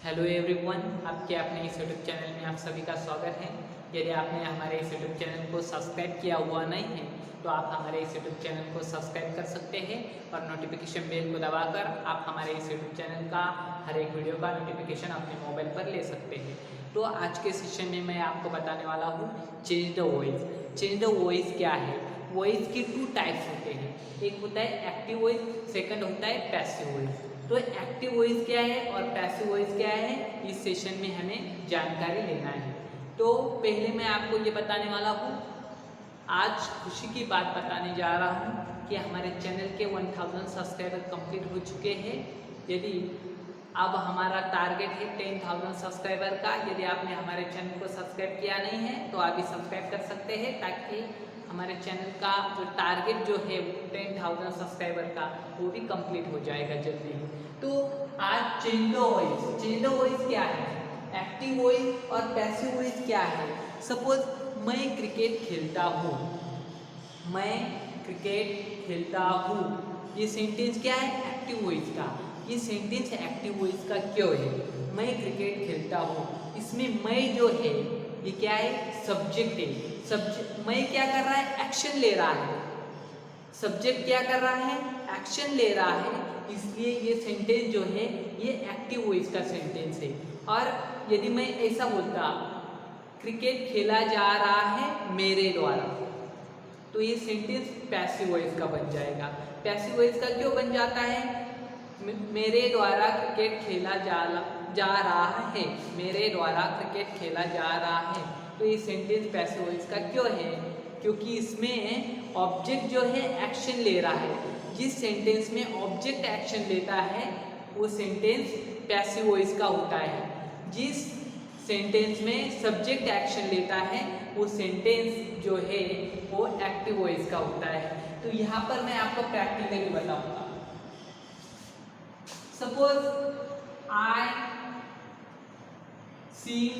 Hello everyone, आपके अपने इस यूट्यूब चैनल में आप सभी का स्वागत है। यदि आपने हमारे इस यूट्यूब चैनल को सब्सक्राइब किया हुआ नहीं है तो आप हमारे इस यूट्यूब चैनल को सब्सक्राइब कर सकते हैं और नोटिफिकेशन बेल को दबाकर आप हमारे इस यूट्यूब चैनल का हर एक वीडियो का नोटिफिकेशन अपने मोबाइल पर ले सकते हैं। तो आज के सेशन में मैं आपको बताने वाला हूँ change the voice. Change the voice क्या है? वॉइस के टू टाइप्स होते हैं, एक होता है एक्टिव वॉइस, सेकंड होता है पैसिव वॉइस। तो एक्टिव वॉइस क्या है और पैसिव वॉइस क्या है, इस सेशन में हमें जानकारी लेना है। तो पहले मैं आपको ये बताने वाला हूँ, आज खुशी की बात बताने जा रहा हूँ कि हमारे चैनल के 1000 सब्सक्राइबर कंप्लीट हो चुके हैं। यदि अब हमारा टारगेट है 10,000 सब्सक्राइबर का। यदि आपने हमारे चैनल को सब्सक्राइब किया नहीं है तो आप भी सब्सक्राइब कर सकते हैं, ताकि हमारे चैनल का जो टारगेट जो है 10,000 सब्सक्राइबर का वो भी कंप्लीट हो जाएगा जल्दी ही। तो आज चेंज द वॉइस क्या है, एक्टिव वॉइस और पैसिव वॉइस क्या है। सपोज मैं क्रिकेट खेलता हूँ, मैं क्रिकेट खेलता हूँ, ये सेंटेंस क्या है, एक्टिव वॉइस का। ये सेंटेंस एक्टिव वॉइस का क्यों है? मैं क्रिकेट खेलता हूँ, इसमें मैं जो है ये क्या है, सब्जेक्ट है। सब्जेक्ट मैं क्या कर रहा है, एक्शन ले रहा है। सब्जेक्ट क्या कर रहा है, एक्शन ले रहा है, इसलिए ये सेंटेंस जो है ये एक्टिव वॉइस का सेंटेंस है। और यदि मैं ऐसा बोलता क्रिकेट खेला जा रहा है मेरे द्वारा, तो ये सेंटेंस पैसिव वॉइस का बन जाएगा। पैसिव वॉइस का क्यों बन जाता है? मेरे द्वारा क्रिकेट खेला जा रहा है, मेरे द्वारा क्रिकेट खेला जा रहा है। तो ये सेंटेंस पैसिव वॉइस का क्यों है? क्योंकि इसमें ऑब्जेक्ट जो है एक्शन ले रहा है। जिस सेंटेंस में ऑब्जेक्ट एक्शन लेता है वो सेंटेंस पैसिव वॉइस का होता है। जिस सेंटेंस में सब्जेक्ट एक्शन लेता है वो सेंटेंस जो है वो एक्टिव वॉइस का होता है। तो यहाँ पर मैं आपको प्रैक्टिकली बताऊंगा। Suppose I sing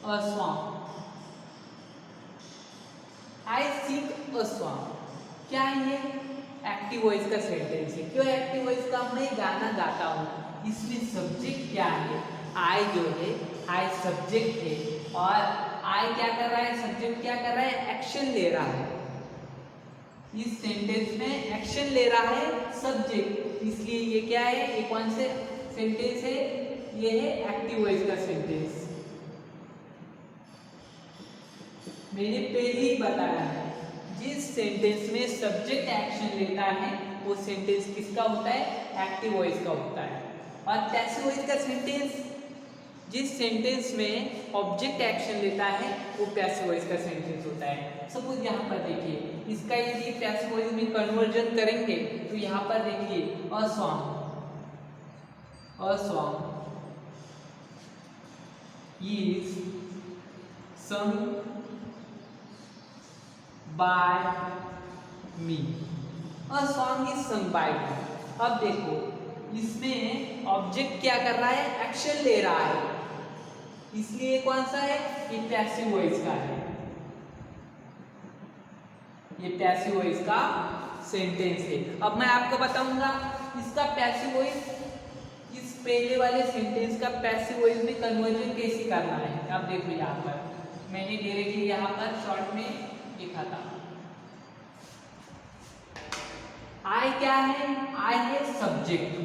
a song, I sing a song, क्या है ये? एक्टिव वॉइस का सेंटेंस है। क्यों एक्टिव वॉइस का? मैं गाना गाता हूँ, इसमें सब्जेक्ट क्या है, आई जो है, आई सब्जेक्ट है। और आई क्या कर रहा है, सब्जेक्ट क्या कर रहा है, एक्शन ले रहा है। इस सेंटेंस में एक्शन ले रहा है सब्जेक्ट, इसलिए ये क्या है, ये कौन से सेंटेंस है, ये है एक्टिव वॉइस का सेंटेंस। मैंने पहले ही बताया है, जिस सेंटेंस में सब्जेक्ट एक्शन लेता है वो सेंटेंस किसका होता है, एक्टिव वॉइस का होता है। और पैसिव वॉइस का सेंटेंस, जिस सेंटेंस में ऑब्जेक्ट एक्शन लेता है वो पैसिव वॉइस का सेंटेंस होता है। सपोज यहाँ पर देखिए, इसका यदि पैसिव वॉइस में कन्वर्जन करेंगे तो यहाँ पर देखिए अ song is sung by me, a song is sung by me। अब देखो इसमें ऑब्जेक्ट क्या कर रहा है, एक्शन ले रहा है, इसलिए कौन सा है, ये पैसिव वॉइस का है। ये पैसिव वॉइस का सेंटेंस है। अब मैं आपको बताऊंगा इसका पैसिव वॉइस, इस पहले वाले सेंटेंस का पैसिव वॉइस में कन्वर्जन कैसे करना है। अब देखो यहाँ पर मैंने डायरेक्टली यहाँ पर शॉर्ट में लिखा था। आई क्या है, आई है सब्जेक्ट,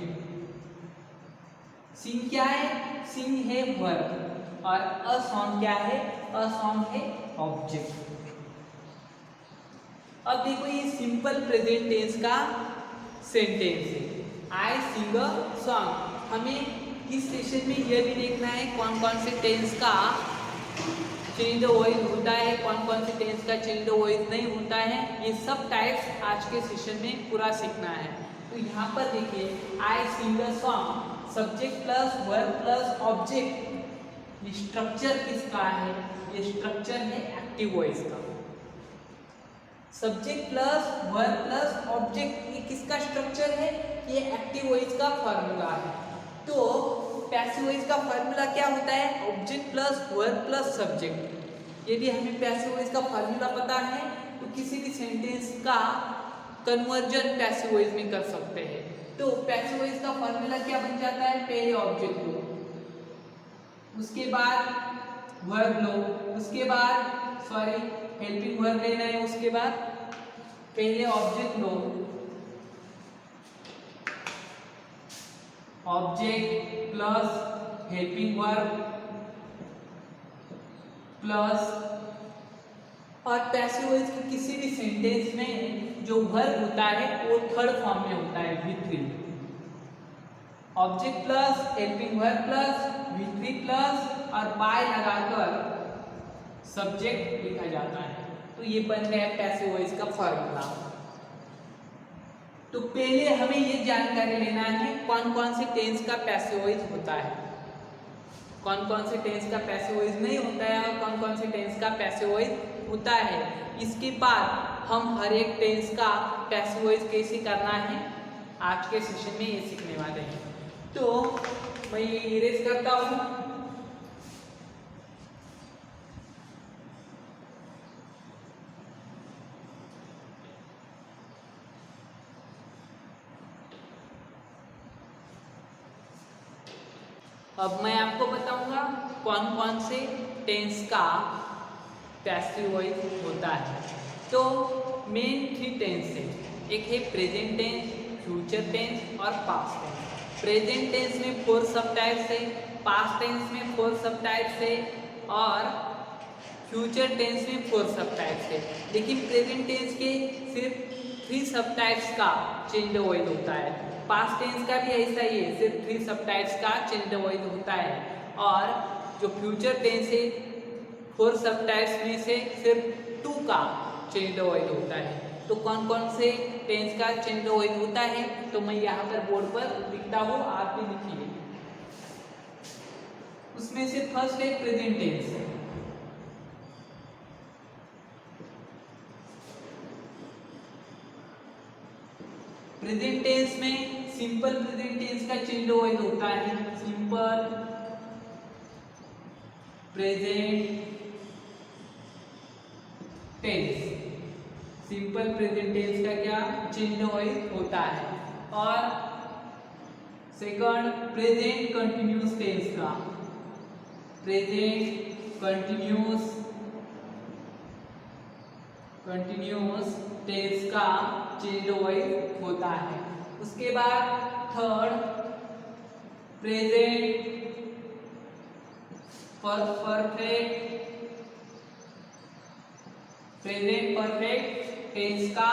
सिंग क्या है, सिंग है वर्ब, और अ सॉन्ग क्या है, अ सॉन्ग है ऑब्जेक्ट। अब देखो ये सिंपल प्रेजेंट टेंस का सेंटेंस है, आई सिंग अ सॉन्ग। हमें इस सेशन में यह भी देखना है कौन कौन से टेंस का चेंज द वॉइस होता है, कौन कौन से टेंस का चेंज द वॉइस नहीं होता है। ये सब टाइप्स आज के सेशन में पूरा सीखना है। तो यहाँ पर देखिए I sing a song, subject plus verb plus object. ये स्ट्रक्चर किसका है, ये स्ट्रक्चर है एक्टिव वॉइस का। Subject plus verb plus object, ये किसका स्ट्रक्चर है, ये एक्टिव वॉइस का फॉर्मूला है। तो पैसिव वॉइस का फॉर्मूला क्या होता है, object plus verb plus subject. यदि हमें पैसिव वॉइस का फॉर्मूला पता है तो किसी भी सेंटेंस का कन्वर्जन पैसिव वॉइस में कर सकते हैं। तो पैसिव वॉइस का फॉर्मूला क्या बन जाता है, पहले ऑब्जेक्ट लो, उसके बाद वर्ब लो, उसके बाद हेल्पिंग वर्ब लेना है, उसके बाद पहले ऑब्जेक्ट लो, object plus helping verb plus, और पैसिव वॉइस के किसी भी सेंटेंस में जो वर्ब होता है वो थर्ड फॉर्म में होता है, V3, object plus helping verb plus V3 plus और बाय लगाकर सब्जेक्ट लिखा जाता है। तो ये बन गया पैसिव वॉइस का फॉर्मूला। तो पहले हमें ये जानकारी लेना है कौन कौन से टेंस का पैसिव वॉइस होता है, कौन कौन से टेंस का पैसिव वॉइस नहीं होता है और कौन कौन से टेंस का पैसिव वॉइस होता है। इसके बाद हम हर एक टेंस का पैसिव वॉइस कैसे करना है आज के सेशन में ये सीखने वाले हैं। तो मैं ये इरेज करता हूँ। अब मैं आपको बताऊंगा कौन कौन से टेंस का पैसिव वॉइस होता है। तो मेन 3 टेंस है, एक है प्रेजेंट टेंस, फ्यूचर टेंस और पास्ट टेंस। प्रेजेंट टेंस में 4 सब टाइप्स है, पास्ट टेंस में 4 सब टाइप्स है और फ्यूचर टेंस में 4 सब टाइप्स है। लेकिन प्रेजेंट टेंस के सिर्फ 3 सब टाइप्स का चेंज वॉइस होता है। पास्ट टेंस का भी ऐसा ही है, सिर्फ 3 सब टाइप्स का चेंज वॉइस होता है। और जो फ्यूचर टेंस है 4 सब टाइप्स में से सिर्फ 2 का चेंज वॉइस होता है। तो कौन कौन से टेंस का चेंज वॉइस होता है तो मैं यहाँ पर बोर्ड पर लिखता हूँ, आप भी लिखिए। उसमें से फर्स्ट है प्रेजेंट टेंस। प्रेजेंट टेंस में सिंपल प्रेजेंट टेंस का चेंज वॉइस होता है, simple present tense. Simple present tense का क्या चेंज वॉइस होता है। और सेकंड प्रेजेंट कंटिन्यूअस टेंस का, प्रेजेंट कंटिन्यूअस टेंस का चेंज वॉइस होता है। उसके बाद थर्ड प्रेजेंट परफेक्ट टेंस का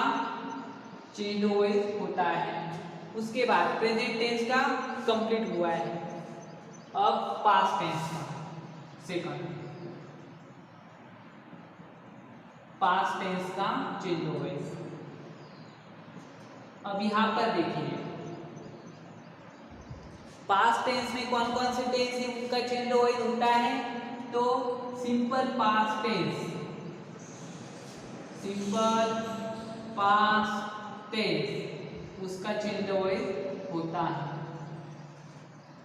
चेंज वॉइस होता है। उसके बाद प्रेजेंट टेंस का कंप्लीट हुआ है, अब पास्ट टेंस का सेकंड पास्ट टेंस का चेंज वॉइस। अब यहां पर देखिए पास्ट टेंस में कौन कौन से टेंस है उनका चेंज वॉइस होता है। तो simple past tense, simple past tense उसका चेंज वॉइस होता है।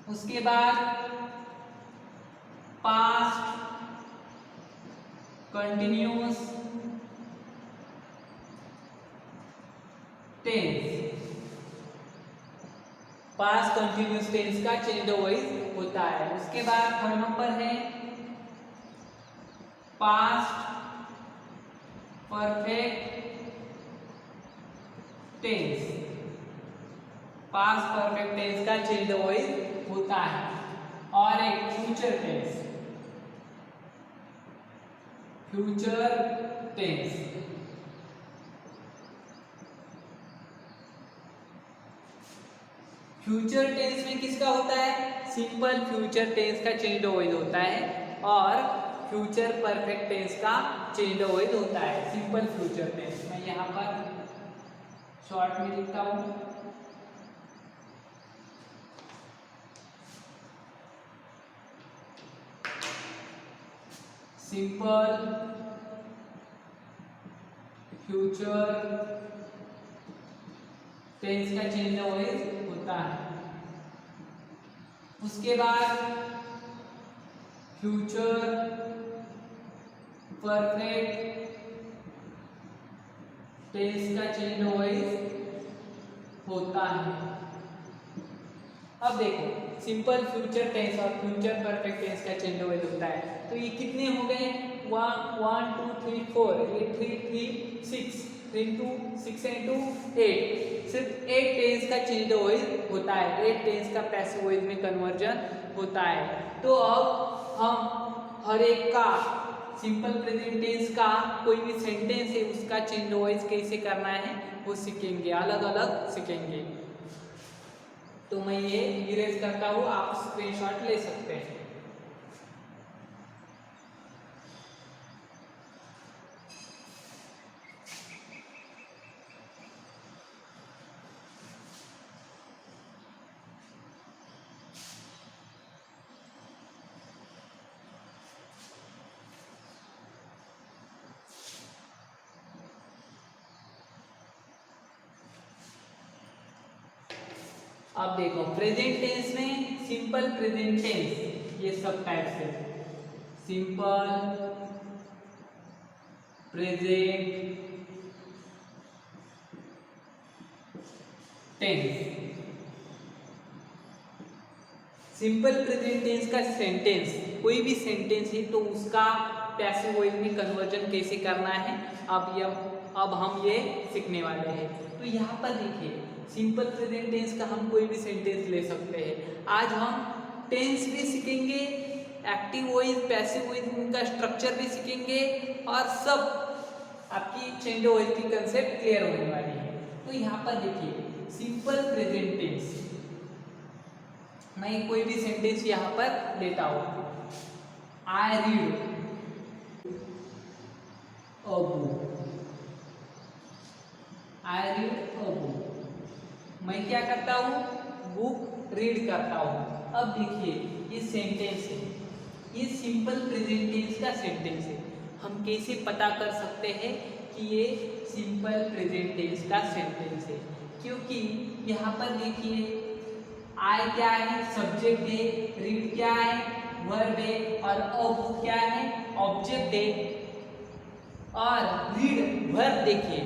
उसके बाद past continuous tense, past continuous tense का चेंज वॉइस होता है। उसके बाद थर्ड नंबर है past perfect tense, past perfect tense का चेंज वॉइस होता है। और एक future tense, future tense future tense में किसका होता है, सिंपल फ्यूचर टेंस का चेंज वॉइस होता है और फ्यूचर परफेक्ट टेंस का चेंज वॉइस होता है। सिंपल फ्यूचर टेंस मैं यहाँ पर शॉर्ट में लिखता हूँ। सिंपल फ्यूचर टेंस का चेंज वॉइस होता है। उसके बाद फ्यूचर परफेक्ट टेंस का चेंज वॉइस होता है। अब देखो सिंपल फ्यूचर टेंस और फ्यूचर परफेक्ट टेंस का चेंज वॉइस होता है। तो ये कितने हो गए, 1 2 3 4, ये 3 3 6, 3 2 6 and 2 8, सिर्फ 8 टेंस का चेंज वॉइस होता है, 8 टेंस का पैसिव वॉइस में कन्वर्जन होता है। तो अब हम हर एक का सिंपल प्रेजेंट टेंस का कोई भी सेंटेंस है उसका चेंज वॉइस कैसे करना है वो सीखेंगे, अलग अलग सीखेंगे। तो मैं ये इरेज करता हूँ, आप स्क्रीनशॉट ले सकते हैं। अब देखो प्रेजेंट टेंस में सिंपल प्रेजेंट टेंस ये सब टाइप से, simple present tense. Simple present tense का सेंटेंस, कोई भी सेंटेंस है तो उसका पैसिव वॉइस में कन्वर्जन कैसे करना है अब हम ये सीखने वाले हैं। तो यहाँ पर देखिए सिंपल प्रेजेंट टेंस का हम कोई भी सेंटेंस ले सकते हैं। आज हम टेंस भी सीखेंगे, एक्टिव वॉइस पैसिव वॉइस का स्ट्रक्चर भी सीखेंगे और सब आपकी चेंज वॉइस की कंसेप्ट क्लियर होने वाली है। तो यहाँ पर देखिए सिंपल प्रेजेंट टेंस, मैं कोई भी सेंटेंस यहाँ पर लेता हूँ, I read a book, I read a book, मैं क्या करता हूँ, बुक रीड करता हूँ। अब देखिए ये सेंटेंस है, ये सिंपल प्रेजेंट टेंस का सेंटेंस है। हम कैसे पता कर सकते हैं कि ये सिंपल प्रेजेंट टेंस का सेंटेंस है, क्योंकि यहाँ पर देखिए आई क्या है, सब्जेक्ट है, रीड क्या है, वर्ब है, और अ बुक क्या है, ऑब्जेक्ट है, और रीड वर्ब देखिए,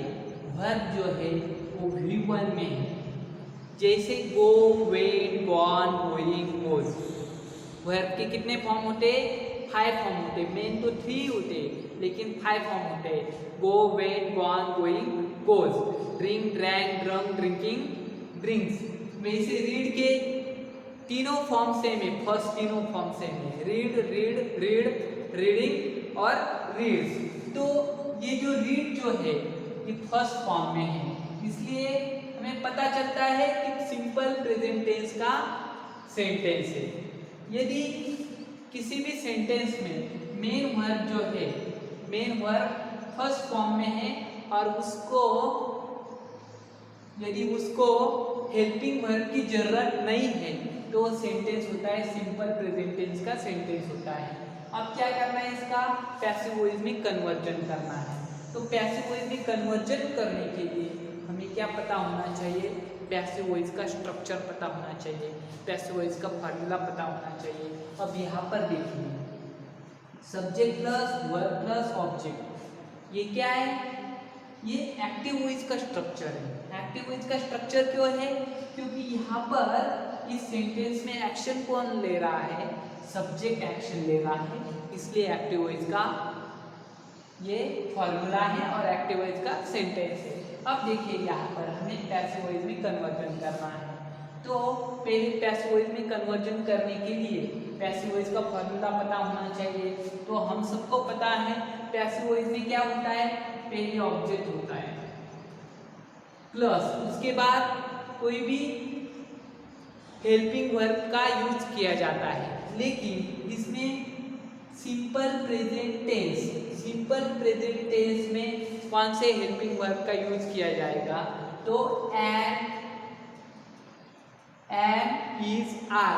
वर्ब जो है वो V1 में है। जैसे go, went, gone, going, goes, verb के कितने फॉर्म होते हैं, 5 फॉर्म होते हैं। मेन तो 3 होते हैं लेकिन 5 फॉर्म होते हैं, go, went, gone, going, goes, drink, drank, drunk, drinking, drinks. वैसे रीड के तीनों फॉर्म सेम है, फर्स्ट तीनों फॉर्म सेम है, रीड, रीड, रीड, रीडिंग और रीड्स। तो ये जो रीड जो है ये फर्स्ट फॉर्म में है, इसलिए हमें पता चलता है कि सिंपल प्रेजेंट टेंस का सेंटेंस है। यदि किसी भी सेंटेंस में मेन वर्ब जो है, मेन वर्ब फर्स्ट फॉर्म में है और यदि उसको हेल्पिंग वर्ब की जरूरत नहीं है तो वो सेंटेंस होता है सिंपल प्रेजेंट टेंस का सेंटेंस होता है। अब क्या करना है, इसका पैसिव वॉइस में कन्वर्जन करना है। तो पैसिव वॉइस में कन्वर्जन करने के लिए हमें क्या पता होना चाहिए, पैसिव वॉइस का स्ट्रक्चर पता होना चाहिए, पैसिव वॉइस का फार्मूला पता होना चाहिए। अब यहाँ पर देखिए subject plus verb plus object, ये क्या है, ये एक्टिव वॉइस का स्ट्रक्चर है। एक्टिव वॉइस का स्ट्रक्चर क्यों है, क्योंकि यहाँ पर इस सेंटेंस में एक्शन कौन ले रहा है, सब्जेक्ट एक्शन ले रहा है, इसलिए एक्टिव वॉइस का ये फॉर्मूला है और एक्टिव वॉइस का सेंटेंस है। अब देखिए यहाँ पर हमें पैसिव वॉइस में कन्वर्जन करना है। तो पहले पैसिव वॉइस में कन्वर्जन करने के लिए पैसिव वॉइस का फॉर्मूला पता होना चाहिए। तो हम सबको पता है पैसिव वॉइस में क्या होता है, पहले ऑब्जेक्ट होता है प्लस उसके बाद कोई भी हेल्पिंग वर्ब का यूज किया जाता है। लेकिन इसमें सिंपल प्रेजेंट टेंस में कौन से हेल्पिंग वर्ब का यूज किया जाएगा, तो एम इज आर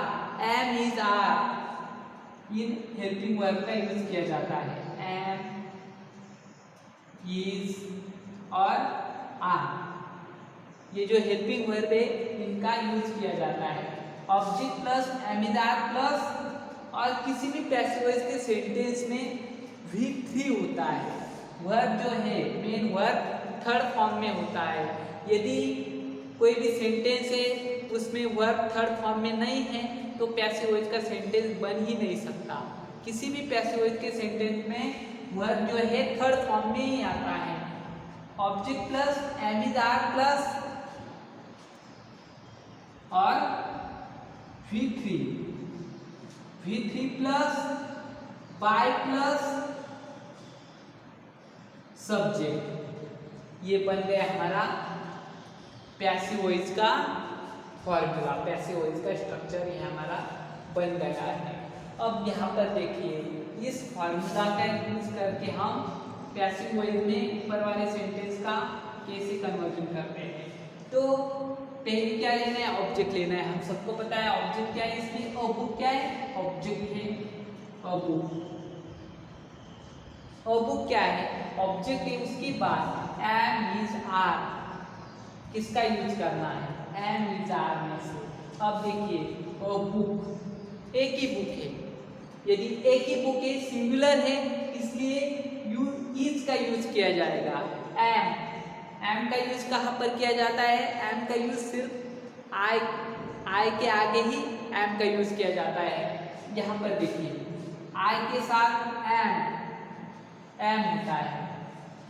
इन हेल्पिंग वर्ब का यूज किया जाता है, एम इज और आर, ये जो हेल्पिंग वर्ब है इनका यूज किया जाता है। Object plus am is are plus, और किसी भी पैसिव वॉइस के सेंटेंस में V3 होता है, वर्ब जो है मेन वर्ब थर्ड फॉर्म में होता है। यदि कोई भी सेंटेंस है उसमें वर्ब थर्ड फॉर्म में नहीं है तो पैसिव वॉइस का सेंटेंस बन ही नहीं सकता। किसी भी पैसिव वॉइस के सेंटेंस में वर्ब जो है थर्ड फॉर्म में ही आता है। Object plus am is are plus और V3 plus by plus subject, ये बन गया हमारा पैसिव वॉइस का फॉर्मूला। पैसिव वॉइस का स्ट्रक्चर ये हमारा बन गया है। अब यहाँ पर देखिए इस फॉर्मूला का यूज करके हम पैसिव वॉइस में ऊपर वाले सेंटेंस का कैसे कन्वर्जन करते हैं। तो पहले क्या लेना है, ऑब्जेक्ट लेना है। हम सबको पता है ऑब्जेक्ट क्या है, इसमें अ बुक क्या है, ऑब्जेक्ट है अ बुक। अ बुक क्या है, ऑब्जेक्ट है। उसके बाद एम इज आर, किसका यूज करना है, एम इज आर में से। अब देखिए अ बुक एक ही बुक है, यदि एक ही बुक है सिंगुलर है इसलिए इज का यूज किया जाएगा। एम का यूज कहाँ पर किया जाता है, एम का यूज सिर्फ आई के आगे ही एम का यूज किया जाता है। यहाँ पर देखिए आई के साथ एम होता है,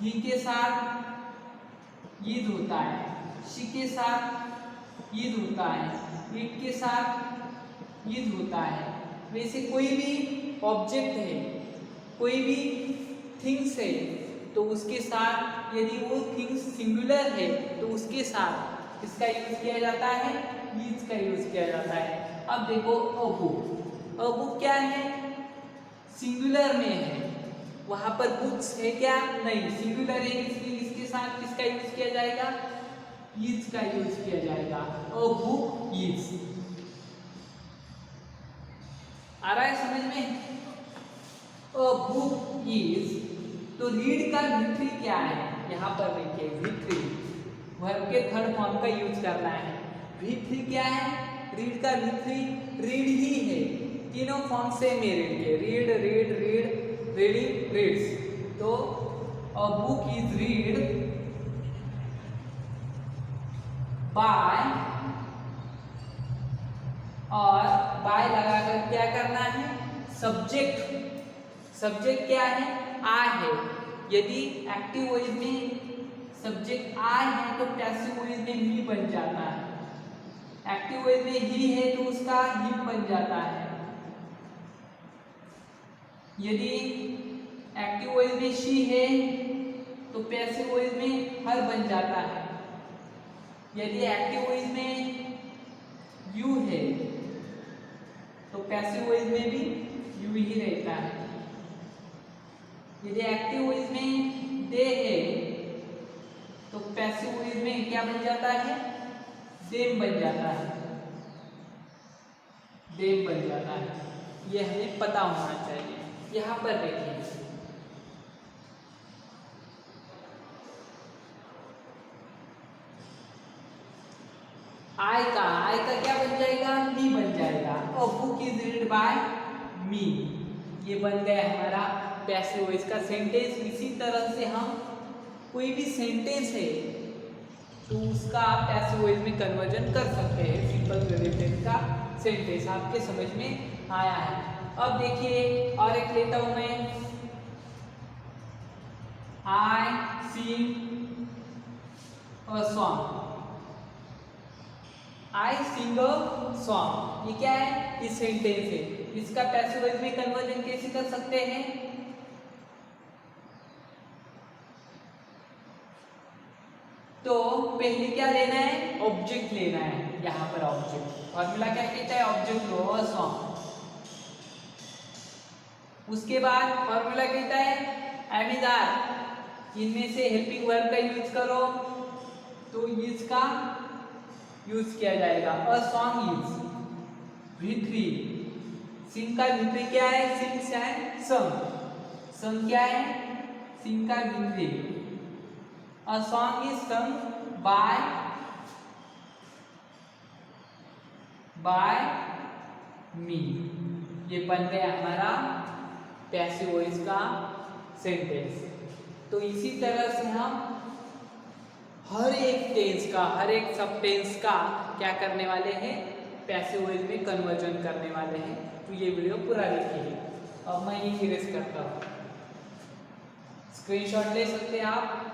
ही के साथ ईद होता है, शी के साथ ईद होता है, इट के साथ ईद होता है। वैसे कोई भी ऑब्जेक्ट है, कोई भी थिंग्स है तो उसके साथ यदि वो थिंग्स सिंगुलर है तो उसके साथ इसका यूज किया जाता है, इज का यूज किया जाता है। अब देखो अ बुक क्या है, सिंगुलर में है, वहां पर बुक्स है क्या, नहीं, सिंगुलर है इसलिए इसके साथ किसका यूज किया जाएगा, इज का यूज किया जाएगा। A book is. आ रहा है समझ में, अ बुक इज। तो रीड का V3 क्या है, यहाँ पर देखिए V3 वर्ब के थर्ड फॉर्म का यूज करना है। V3 क्या है, रीड का V3 रीड ही है, तीनों फॉर्म से में रीड के, रीड रीडिंग रीड्स। तो a book is read by, और बाय लगाकर क्या करना है, सब्जेक्ट क्या है, आई है। यदि एक्टिव वॉइस में सब्जेक्ट आई है तो पैसिव वॉइस में मी बन जाता है। एक्टिव वॉइस में ही है तो उसका हिम बन जाता है। यदि एक्टिव वॉइस में शी है तो पैसिव वॉइस में हर बन जाता है। यदि एक्टिव वॉइस में यू है तो पैसिव वॉइस में भी यू ही रहता है। यदि एक्टिव वॉइस में दे है तो पैसिव वॉइस में क्या बन जाता है, देम बन जाता है, देम बन जाता है। ये हमें पता होना चाहिए। यहाँ पर देखिए आई का क्या बन जाएगा, मी बन जाएगा। A book is read by me, ये बन गया हमारा पैसिव वॉइस का सेंटेंस। इसी तरह से हम कोई भी सेंटेंस है तो उसका आप पैसिव वॉइस में कन्वर्जन कर सकते हैं। सिंपल प्रेजेंट टेंस का सेंटेंस आपके समझ में आया है। अब देखिए और एक लेता हूं मैं, आई sing a song. I sing a song, ये क्या है, इस सेंटेंस है। इसका पैसिव वॉइस में कन्वर्जन कैसे कर सकते हैं, तो पहले क्या लेना है, ऑब्जेक्ट लेना है। यहाँ पर ऑब्जेक्ट फॉर्मूला क्या कहता है, ऑब्जेक्ट लो अ सॉन्ग। उसके बाद फॉर्मूला कहता है एम इज आर, इनमें से हेल्पिंग वर्ब का यूज करो तो इज का यूज किया जाएगा। अ सॉन्ग इज V3, सिंग का V3 क्या है, सिंग्स एंड संग क्या है, सिंग का V3। A song is sung by me, ये बन गया हमारा पैसिव वॉइस का सेंटेंस। तो इसी तरह से हम हर एक टेंस का, हर एक सब टेंस का क्या करने वाले हैं, पैसिव वॉइस में कन्वर्जन करने वाले हैं। तो ये वीडियो पूरा देखिए। अब मैं ये इरेज करता हूँ, स्क्रीनशॉट ले सकते हैं आप।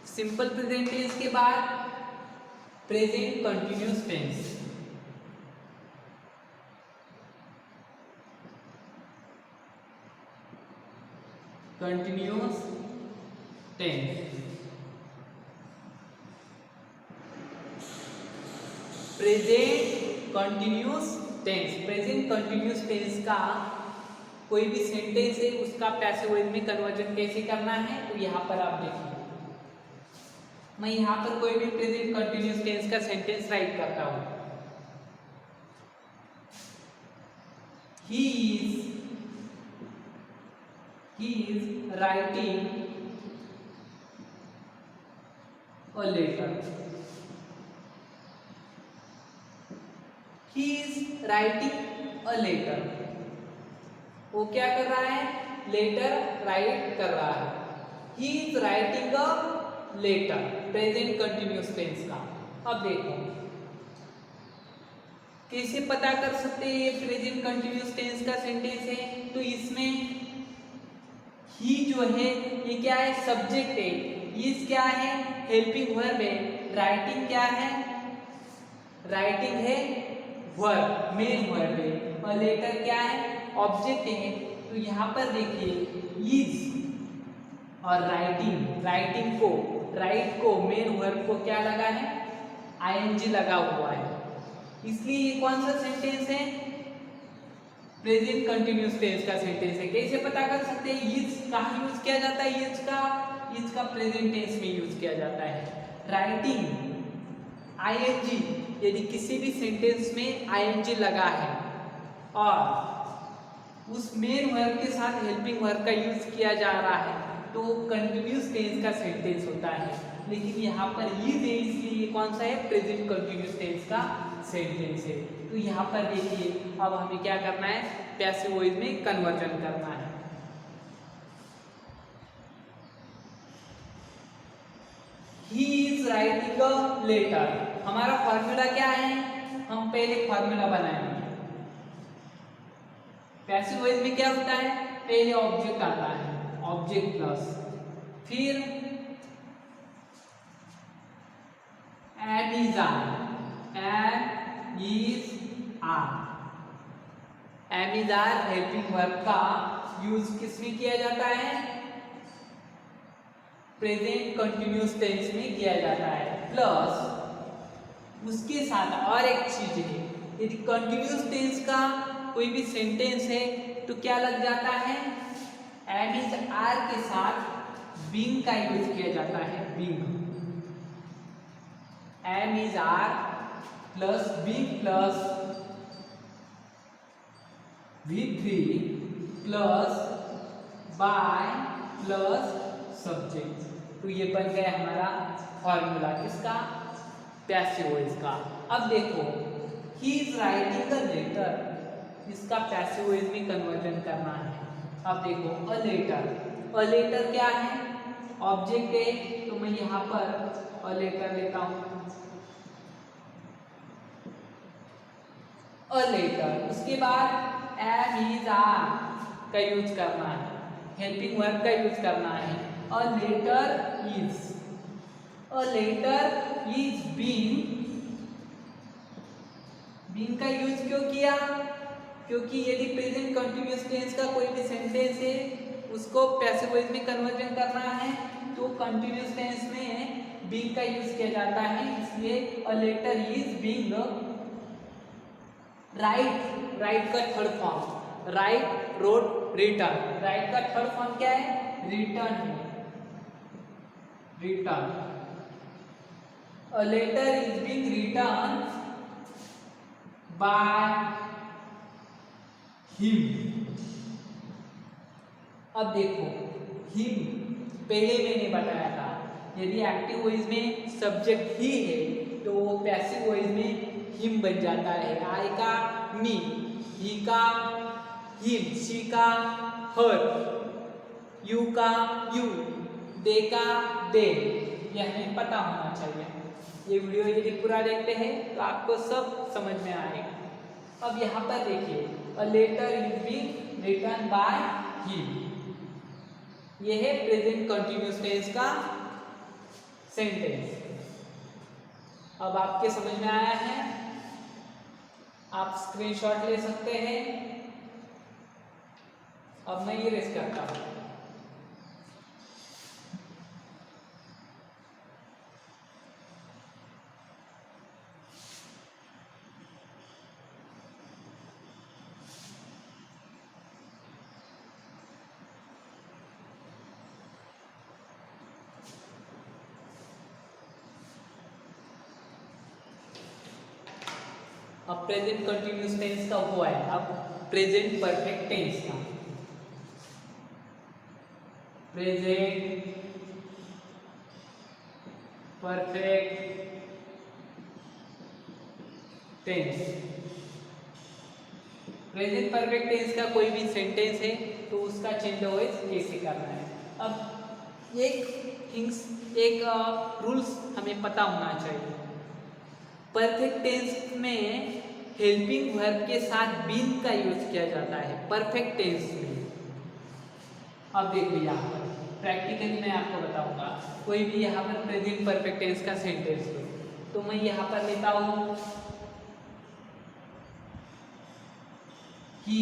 सिंपल प्रेजेंट टेंस के बाद present continuous tense. Continuous tense, present continuous tense. Present continuous tense का कोई भी सेंटेंस है उसका पैसिव वॉइस में कन्वर्जन कैसे करना है, तो यहाँ पर आप देखिए। मैं यहाँ पर कोई भी प्रेजेंट कंटिन्यूअस टेंस का सेंटेंस राइट करता हूँ। He is writing a letter. He is writing a letter. वो क्या कर रहा है, लेटर राइट कर रहा है। He is writing a letter, present continuous tense का। अब देखो कैसे पता कर सकते हैं ये प्रेजेंट कंटिन्यूअस टेंस का सेंटेंस है, तो इसमें ही जो है ये क्या है, सब्जेक्ट है। इज क्या है, हेल्पिंग वर्ब है। राइटिंग क्या है, राइटिंग है वर्ब, मेन वर्ब है। और लेटर क्या है, ऑब्जेक्ट है। तो यहाँ पर देखिए इज और राइटिंग, राइटिंग को, राइट को, मेन वर्ब को क्या लगा है, आईएनजी लगा हुआ है। इसलिए ये कौन सा सेंटेंस है, प्रेजेंट कंटिन्यूअस टेंस का सेंटेंस है। कैसे पता कर सकते हैं, इज कहाँ यूज किया जाता है, इज का प्रेजेंट टेंस में यूज किया जाता है। राइटिंग आईएनजी, यदि किसी भी सेंटेंस में आईएनजी लगा है और उस मेन वर्ब के साथ हेल्पिंग वर्ब का यूज किया जा रहा है तो कंटिन्यूअस टेंस का सेंटेंस होता है। लेकिन यहाँ पर इज है इसलिए ये कौन सा है, प्रेजेंट कंटिन्यूअस टेंस का सेंटेंस है। तो यहाँ पर देखिए अब हमें क्या करना है, पैसिव वॉइस में कन्वर्जन करना है। He is writing a letter। हमारा फॉर्मूला क्या है, हम पहले फॉर्मूला बनाएंगे। पैसिव वॉइस में क्या होता है, पहले ऑब्जेक्ट आता है, ऑब्जेक्ट प्लस फिर am is are, am is are. Am is are helping verb का यूज किसमें किया जाता है, प्रेजेंट कंटिन्यूअस टेंस में किया जाता है। प्लस उसके साथ और एक चीज है, यदि कंटिन्यूअस टेंस का कोई भी सेंटेंस है तो क्या लग जाता है, एम इज आर के साथ बीइंग का यूज किया जाता है, being. Am is are plus being plus V3 plus by plus subject. तो ये बन गया हमारा फॉर्मूला किसका, पैसिव वॉइस का। अब देखो he is writing a letter, इसका पैसिव वॉइस में कन्वर्जन करना है। अब देखो अ लेटर, अ लेटर क्या है, ऑब्जेक्ट है। तो मैं यहाँ पर अ लेटर लेता हूँ, अ लेटर। उसके बाद एम इज आर का यूज करना है, हेल्पिंग वर्ब का यूज करना है। A letter is, a letter is being, being का यूज क्यों किया, क्योंकि यदि प्रेजेंट कंटिन्यूअस टेंस का कोई भी सेंटेंस है उसको पैसिव वॉइस में कन्वर्जन करना है तो कंटिन्यूअस टेंस में बीइंग का यूज किया जाता है। इसलिए a letter is being write, write का third form, write wrote written. Write का थर्ड फॉर्म क्या है, रिटर्न है, written. A letter is being written by him. अब देखो him पहले मैंने बताया था, यदि एक्टिव वॉइस में सब्जेक्ट ही है तो पैसिव वॉइस में हिम बन जाता है। आई का मी, ही का हिम, शी का हर, यू का यू, दे का दे। यह हमें पता होना चाहिए। ये वीडियो यदि पूरा देखते हैं तो आपको सब समझ में आएगा। अब यहाँ पर देखिए, a letter is being written by him, ये है प्रेजेंट कंटिन्यूअस टेंस का सेंटेंस। अब आपके समझ में आया है, आप स्क्रीनशॉट ले सकते हैं। अब मैं ये रेस करता हूं। अब प्रेजेंट कंटिन्यूअस टेंस का हुआ है, अब प्रेजेंट परफेक्ट टेंस का। Present perfect tense, present perfect tense का कोई भी सेंटेंस है तो उसका चेंज वॉइस कैसे करना है। अब एक रूल्स हमें पता होना चाहिए। परफेक्ट टेंस में हेल्पिंग वर्ब के साथ बीन का यूज किया जाता है परफेक्ट टेंस में। अब देखो यहाँ पर प्रैक्टिकली मैं आपको बताऊंगा, कोई भी यहाँ पर प्रेजेंट परफेक्ट टेंस का सेंटेंस हो तो मैं यहाँ पर लेता हूँ he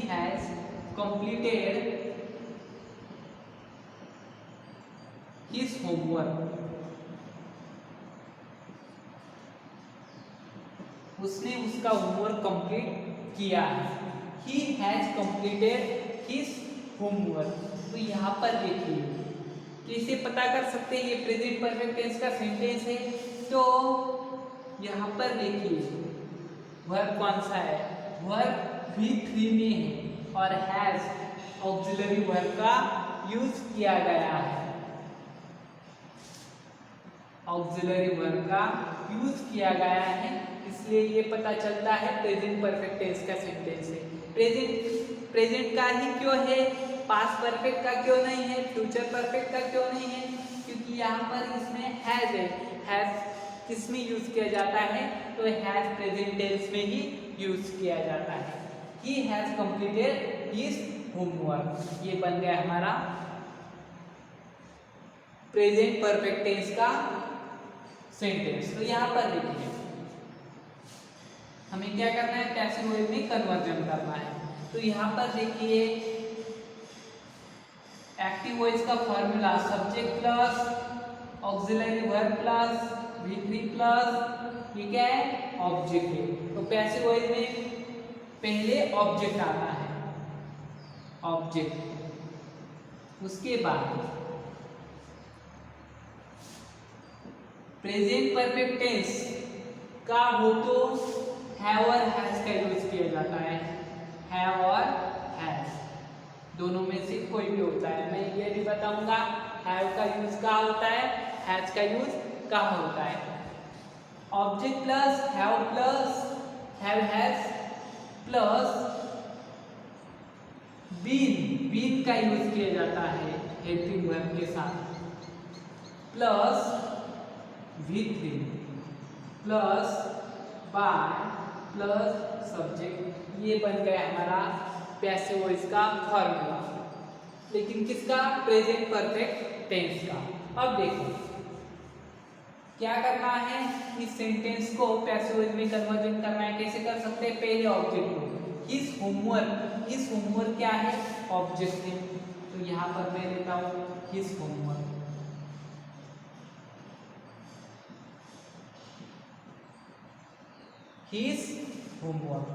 has completed his homework, उसने उसका होमवर्क कंप्लीट किया है। he has completed his homework। तो यहाँ पर देखिए कैसे पता कर सकते हैं ये प्रेजेंट परफेक्ट टेंस का सेंटेंस है। तो यहाँ पर देखिए वर्ब कौन सा है, वर्ब V3 में है और हैज ऑक्सिलरी वर्ब का यूज किया गया है। ऑक्सिलरी वर्ब का यूज किया गया है, इसलिए ये पता चलता है प्रेजेंट परफेक्ट टेंस का सेंटेंस है। प्रेजेंट का ही क्यों है, पास्ट परफेक्ट का क्यों नहीं है, फ्यूचर परफेक्ट का क्यों नहीं है, क्योंकि यहाँ पर इसमें हैज है। हैज किसमें यूज किया जाता है, तो हैज प्रेजेंट टेंस में ही यूज किया जाता है। He has completed his homework, ये बन गया हमारा प्रेजेंट परफेक्ट टेंस का सेंटेंस। तो यहाँ पर देखिए हमें क्या करना है, पैसिव वॉइस में कन्वर्जन करना है। तो यहाँ पर देखिए एक्टिव वॉइस का formula subject plus auxiliary verb plus V3 plus ये क्या है, ऑब्जेक्ट है। तो पैसिव वॉइस में पहले ऑब्जेक्ट आता है, ऑब्जेक्ट, उसके बाद प्रेजेंट परफेक्ट टेंस का हो तो हैव और हैज का यूज किया जाता है। हैव और हैज दोनों में से कोई भी होता है। मैं ये भी बताऊंगा हैव का यूज कहाँ होता है, हैज का यूज कहाँ होता है। Object plus have has plus been का यूज किया जाता है हेल्पिंग वर्ब के साथ, plus V3 plus by plus subject, ये बन गया हमारा पैसिव वॉइस का फॉर्मूला। लेकिन किसका, प्रेजेंट परफेक्ट टेंस का। अब देखो क्या करना है, इस सेंटेंस को पैसिव वॉइस में कन्वर्जन करना है। कैसे कर सकते हैं, पहले ऑब्जेक्ट को हिज होमवर्क क्या है, ऑब्जेक्ट है। तो यहाँ पर मैं लेता हूँ his homework, his homework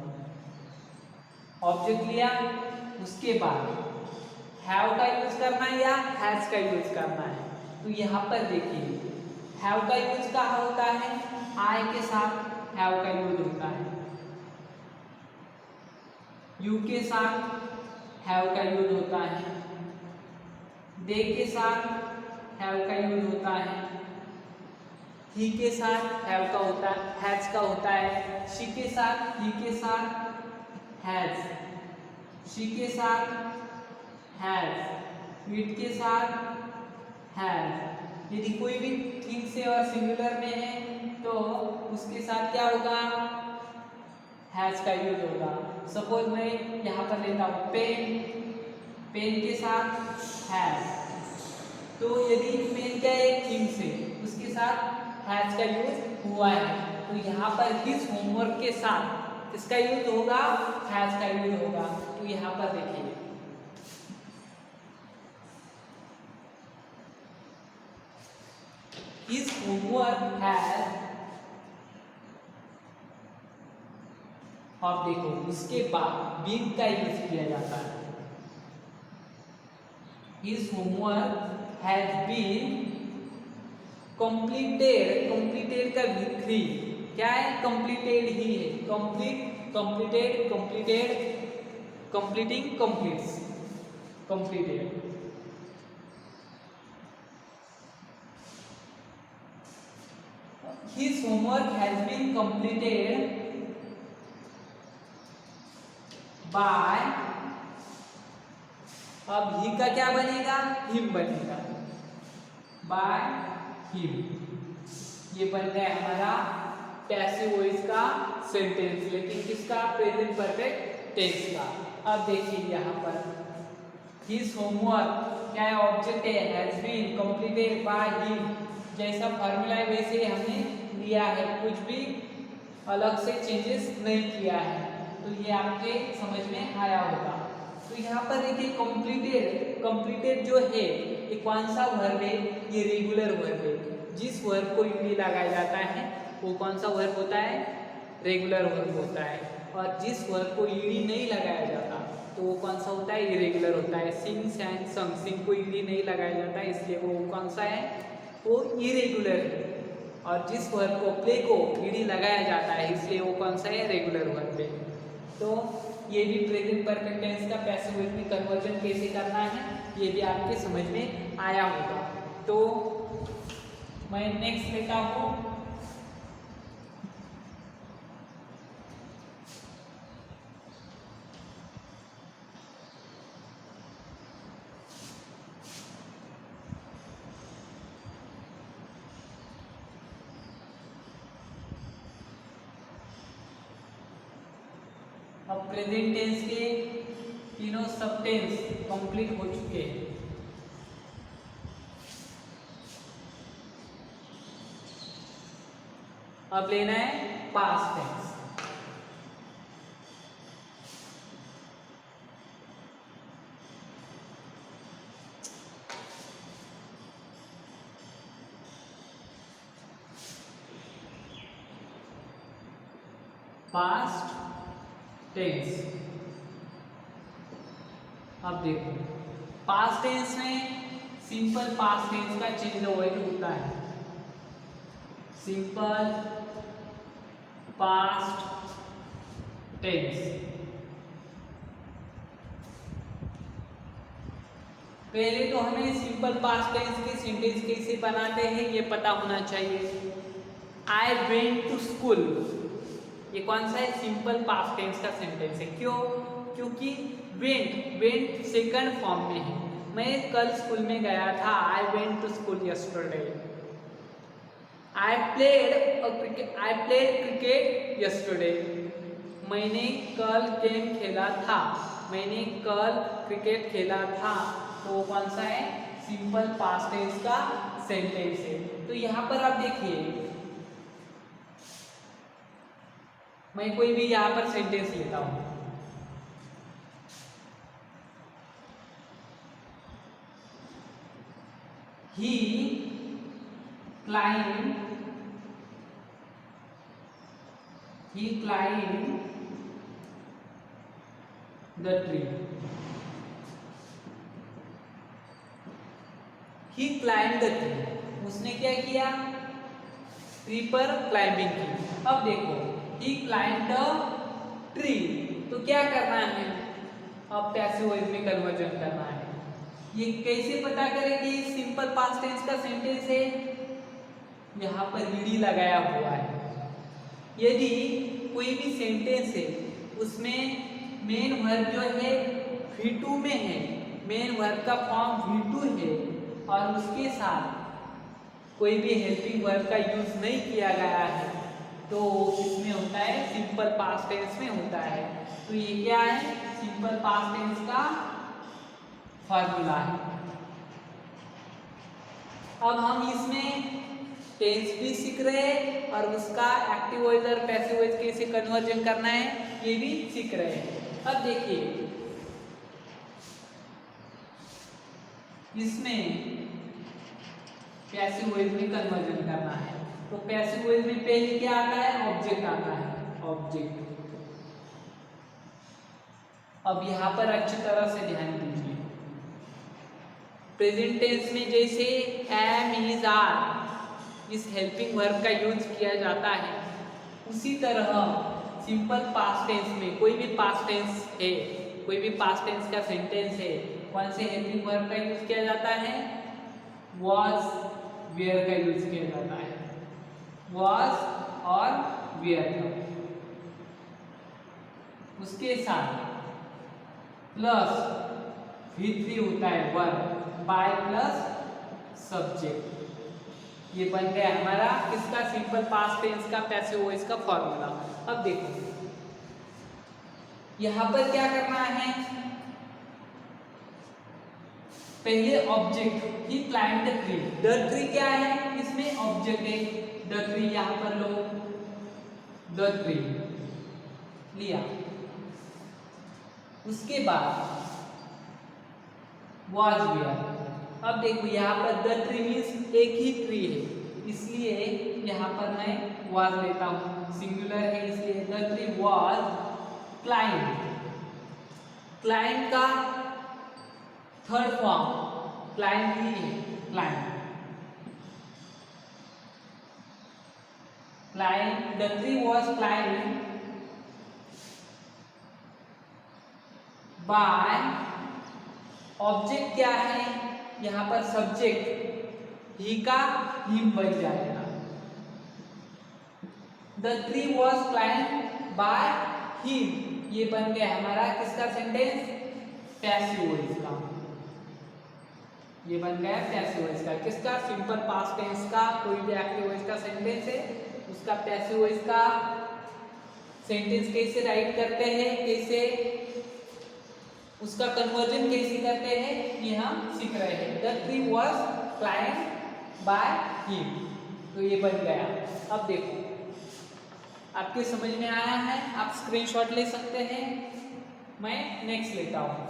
object लिया, उसके बाद हैव का यूज करना है या हैज का यूज करना है। तो यहाँ पर देखिए हैव का यूज कहाँ होता है, आई के साथ हैव का यूज होता है, यू के साथ हैव का यूज होता है, दे के साथ हैव का यूज होता है, ही के साथ हैव का होता है, हैज का होता है, शी के साथ, ही के साथ हैज, शी के साथ हैज, इट के साथ हैज। यदि कोई भी थिंग से और सिंगुलर में है तो उसके साथ क्या होगा, हैज का यूज होगा। सपोज मैं यहाँ पर लेता हूँ पेन, पेन के साथ हैज, तो यदि पेन क्या है थिंग से, उसके साथ हैज का यूज हुआ है, तो यहाँ पर हिज होमवर्क के साथ इसका यूज होगा, हैज का यूज होगा। तो यहाँ पर देखिए हिज होमवर्क हैज, अब देखो उसके बाद बीन का यूज किया जाता है, his homework has been completed, completed का विक्री क्या है, कंप्लीटेड ही है, complete, completed, completed, completing, completes, completed. His homework has been completed by, अब ही का क्या बनेगा, हिम बनेगा, बाय हिम। ये बन गया हमारा पैसिव वॉइस का सेंटेंस, लेकिन किसका, प्रेजेंट परफेक्ट टेंस का। अब देखिए यहाँ पर हिज होमवर्क क्या है, ऑब्जेक्ट है, has been completed by him, जैसा फॉर्मूला है वैसे हमने लिया है, कुछ भी अलग से चेंजेस नहीं किया है। तो ये आपके समझ में आया होगा। तो यहाँ पर देखिए कंप्लीटेड, कंप्लीटेड जो है ये कौन सा वर्ब है, ये रेगुलर वर्ब है। जिस वर्ब को ईडी लगाया जाता है वो कौन सा वर्ब होता है, रेगुलर वर्ब होता है। और जिस वर्ब को ईडी नहीं लगाया जाता तो वो कौन सा होता है, इरेगुलर होता है। सिंग, सैंग, संग, सिंग को ईडी नहीं लगाया जाता है इसलिए वो कौन सा है, वो इरेगुलर है। और जिस वर्ब को, प्ले को ईडी लगाया जाता है इसलिए वो कौन सा है, रेगुलर वर्ब है। तो ये भी प्रेजेंट परफेक्ट टेंस का पैसिव वॉइस में कन्वर्जन कैसे करना है ये भी आपके समझ में आया होगा। तो मैं नेक्स्ट लेता हूँ अब प्रेजेंट टेंस के तीनों सब टेंस कंप्लीट हो चुके हैं। अब लेना है पास्ट टेंस। पास्ट टेंस, अब देखो पास्ट टेंस में सिंपल पास्ट टेंस का चेंज अवॉइड होता है। सिंपल पास्ट टेंस, पहले तो हमें सिंपल पास्ट टेंस के सेंटेंस कैसे बनाते हैं ये पता होना चाहिए। आई वेंट टू स्कूल, ये कौन सा है, सिंपल पास्ट टेंस का सेंटेंस है। क्यों, क्योंकि वेंट, वेंट सेकंड फॉर्म में है। मैं कल स्कूल में गया था, I went to school yesterday. I played cricket yesterday, मैंने कल गेम खेला था, मैंने कल क्रिकेट खेला था। तो वो कौन सा है, सिंपल पास्ट टेंस का सेंटेंस है। तो यहाँ पर आप देखिए मैं कोई भी यहाँ पर सेंटेंस लेता हूँ, he climbed the tree, he climb the tree, उसने क्या किया, ट्री पर क्लाइंबिंग की। अब देखो ही क्लाइंब द ट्री, तो क्या करना है, अब पैसिव वॉइस में कन्वर्जन करना है। ये कैसे पता करें कि सिंपल पास्ट टेंस का सेंटेंस है, यहाँ पर ईडी लगाया हुआ है। यदि कोई भी सेंटेंस है उसमें मेन वर्ब जो है V2 में है, मेन वर्ब का फॉर्म V2 है और उसके साथ कोई भी हेल्पिंग वर्ब का यूज नहीं किया गया है, तो इसमें होता है सिंपल पास्ट टेंस में होता है। तो ये क्या है, सिंपल पास्ट टेंस का फॉर्मूला है। अब हम इसमें टेंस भी सीख रहे हैं और उसका एक्टिव वॉइस और पैसिव वॉइस कैसे कन्वर्जन करना है ये भी सीख रहे हैं। अब देखिए इसमें पैसिव वॉइस में कन्वर्जन करना है, तो पैसिव वॉइस में पहले क्या आता है, ऑब्जेक्ट आता है, ऑब्जेक्ट। अब यहाँ पर अच्छी तरह से ध्यान दीजिए, प्रेजेंट टेंस में जैसे एम, इज, आर इस हेल्पिंग वर्ब का यूज किया जाता है, उसी तरह सिंपल पास्ट टेंस में कोई भी पास्ट टेंस है, कोई भी पास्ट टेंस का सेंटेंस है, कौन से हेल्पिंग वर्ब का यूज किया जाता है, was, where का यूज किया जाता है, was और where का। उसके साथ प्लस V3 होता है वर्ब, by प्लस सब्जेक्ट। ये बन गया हमारा किसका, सिंपल पास्ट टेंस का पैसिव वॉइस का फॉर्मूला। अब देखो यहां पर क्या करना है, पहले object, he climb the tree, the tree क्या है, इसमें ऑब्जेक्ट है, द ट्री, यहां पर लो द ट्री लिया। उसके बाद was where। अब देखो यहाँ पर द ट्री मीन्स एक ही ट्री है, इसलिए यहाँ पर मैं was लेता हूँ, सिंगुलर है इसलिए the tree was climbed। Climb का थर्ड फॉर्म क्लाइंब ही है, climb, climb, the tree was climbed by, object क्या है, यहाँ पर सब्जेक्ट ही का हिम बन जाएगा। The tree was climb bye him, ये बन गया हमारा किसका सेंटेंस, पैसिव वॉइस का। ये बन गया पैसिव वॉइस का, किसका, सिंपल पास्ट टेंस का कोई भी एक्टिव वॉइस का सेंटेंस है उसका पैसिव वॉइस का सेंटेंस कैसे राइट करते हैं, कैसे उसका कन्वर्जन कैसे करते हैं ये हम सीख रहे हैं। The tree was climb by him, तो ये बन गया। अब देखो आपके समझ में आया है, आप स्क्रीनशॉट ले सकते हैं, मैं नेक्स्ट लेता हूं।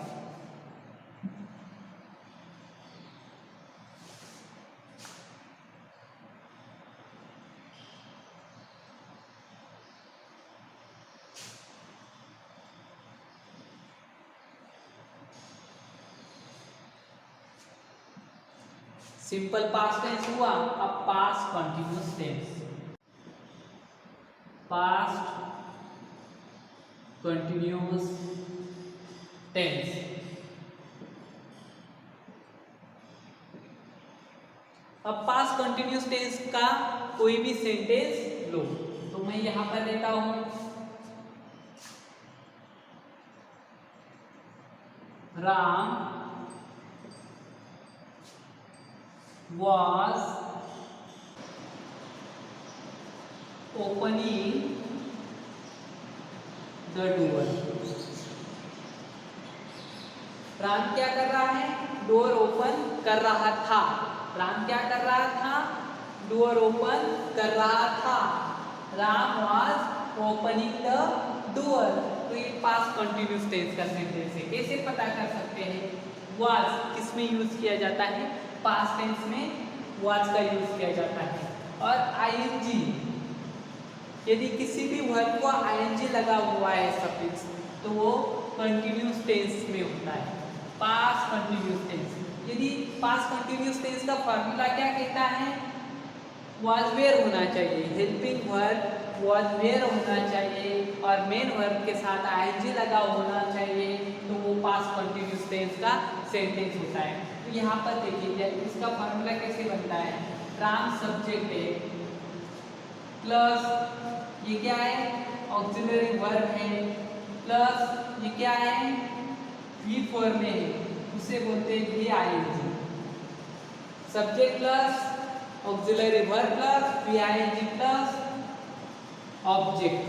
सिंपल पास्ट टेंस हुआ, अब past continuous tense, past continuous tense. अब पास्ट कंटिन्यूअस टेंस का कोई भी सेंटेंस लो, तो मैं यहां पर लेता हूं Ram was opening the door। Ram क्या कर रहा है, डोर ओपन कर रहा था, राम क्या कर रहा था, डोर ओपन कर रहा था। Ram was opening the door, तो ये पास्ट कंटिन्यूअस टेंस का सेंटेंस है। कैसे पता कर सकते हैं, was किसमें यूज किया जाता है, पास्ट टेंस में was का यूज किया जाता है। और ing, यदि किसी भी वर्ब को ing लगा हुआ है सफिक्स, तो वो कंटिन्यूअस टेंस में होता है, पास्ट कंटिन्यूअस टेंस। यदि पास्ट कंटिन्यूअस टेंस का फॉर्मूला क्या कहता है, वाज वेयर होना चाहिए, हेल्पिंग वर्ब वाज वेयर होना चाहिए और मेन वर्ब के साथ आईएनजी लगा होना चाहिए, तो वो पास्ट कंटिन्यूअस टेंस का सेंटेंस होता है। तो यहाँ पर देखिए इसका फॉर्मूला कैसे बनता है, राम सब्जेक्ट है प्लस ये क्या है ऑक्सिलरी वर्ब है प्लस ये क्या है वी फॉर्म में है, उसे बोलते हैं V ING. Subject plus auxiliary verb plus V ING plus object,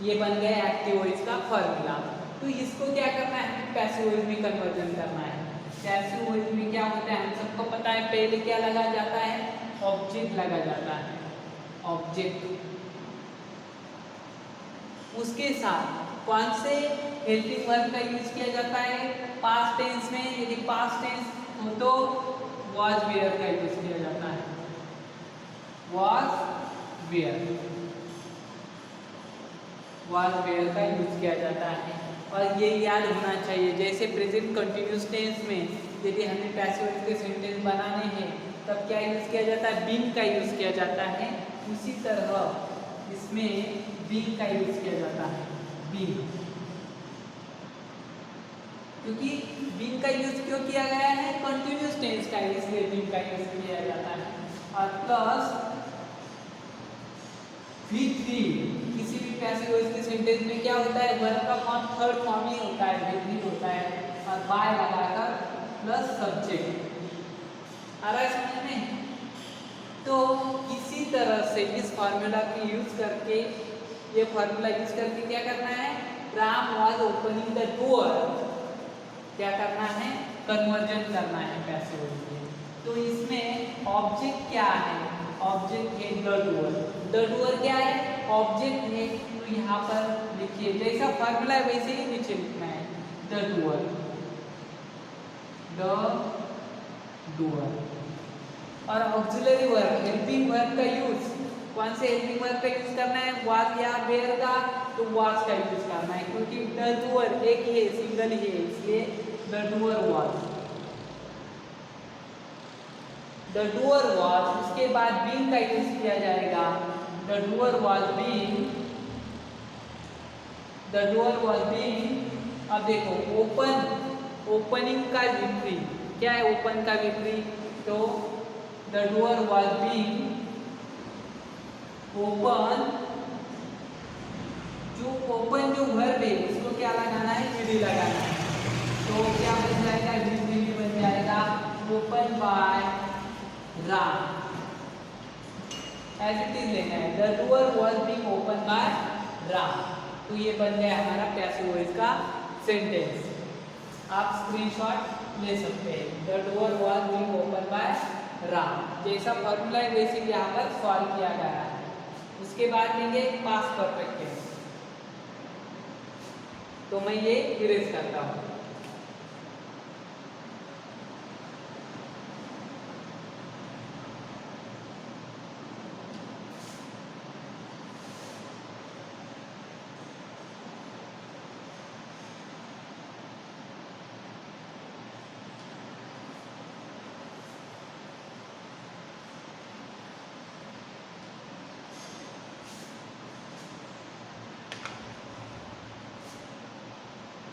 ये बन गया एक्टिव वॉइस का फॉर्मूला। तो इसको क्या करना है, पैसिव वॉइस में कन्वर्जन करना है। पैसिव वॉइस में क्या होता है, हम सबको पता है पहले क्या लगा जाता है, ऑब्जेक्ट लगा जाता है, ऑब्जेक्ट। उसके साथ कौन से हेल्पिंग वर्ब का यूज किया जाता है, पास्ट टेंस में, यदि पास्ट टेंस हो तो वाज वेयर का यूज किया जाता है, वाज वेयर, वाज वेयर का यूज किया जाता है। और ये याद होना चाहिए, जैसे प्रेजेंट कंटिन्यूअस टेंस में यदि हमें पैसिव वॉइस के सेंटेंस बनाने हैं तब क्या यूज किया जाता है, बीन का यूज किया जाता है। उसी तरह इसमें बीन का यूज किया जाता है, बीन, क्योंकि बीन का यूज क्यों किया गया है, कंटिन्यूअस टेंस का, इसलिए बीन का यूज किया जाता है। और प्लस V3, किसी भी पैसिव वॉइस के सेंटेंस में क्या होता है, वर्ब का फॉर्म थर्ड फॉर्म ही होता है, V3 होता है, और बाय लगाकर प्लस सब्जेक्ट। आ रहा है समझ में? तो इसी तरह से इस फॉर्मूला को यूज करके, ये फॉर्मूला यूज करके क्या करना है, Ram was opening the door, क्या करना है, कन्वर्जन करना है पैसिव वॉइस में। तो इसमें ऑब्जेक्ट क्या है, ऑब्जेक्ट है द डोर, द डोर क्या है, ऑब्जेक्ट है। तो यहाँ पर लिखिए जैसा फॉर्मूला है वैसे ही नीचे लिखना है, द डोर, द डोर। और ऑक्सिलरी वर्ब, हेल्पिंग वर्ब का यूज, कौन से हेल्पिंग वर्ब का यूज करना है, वाज या वेयर का, तो वाज का यूज करना है, क्योंकि द डोर एक ही है, सिंगल ही है, इसलिए the door was, the door was. उसके बाद बीन का यूज किया जाएगा, the door was been, the door was been. अब देखो ओपन, ओपनिंग का विपरीत क्या है, ओपन का विपरीत, तो the door was been open. जो ओपन जो वर्ब है उसको क्या लगाना है, ईडी लगाना है, तो क्या बन जाएगा, ईडी बन जाएगा, open by Ram, as it is लेना है, the door was being open by Ram. तो ये बन गया हमारा पैसिव वॉइस का सेंटेंस, आप स्क्रीनशॉट ले सकते हैं, the door was being open by Ram. जैसा फॉर्मूला है वैसे यहाँ पर सॉल्व किया गया है। उसके बाद लेंगे पास्ट परफेक्ट टेंस, तो मैं ये इरेज करता हूँ।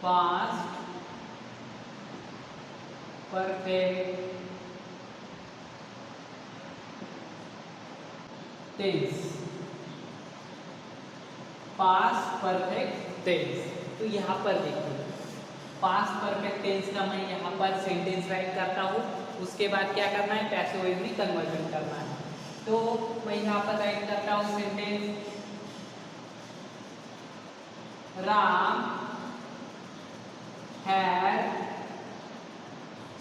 Past perfect tense, past perfect tense. तो यहाँ पर देखिए पास्ट परफेक्ट टेंस का मैं यहाँ पर सेंटेंस राइट करता हूँ, उसके बाद क्या करना है, पैसिव वॉइस में कन्वर्जन करना है। तो मैं यहाँ पर राइट करता हूँ sentence, Ram had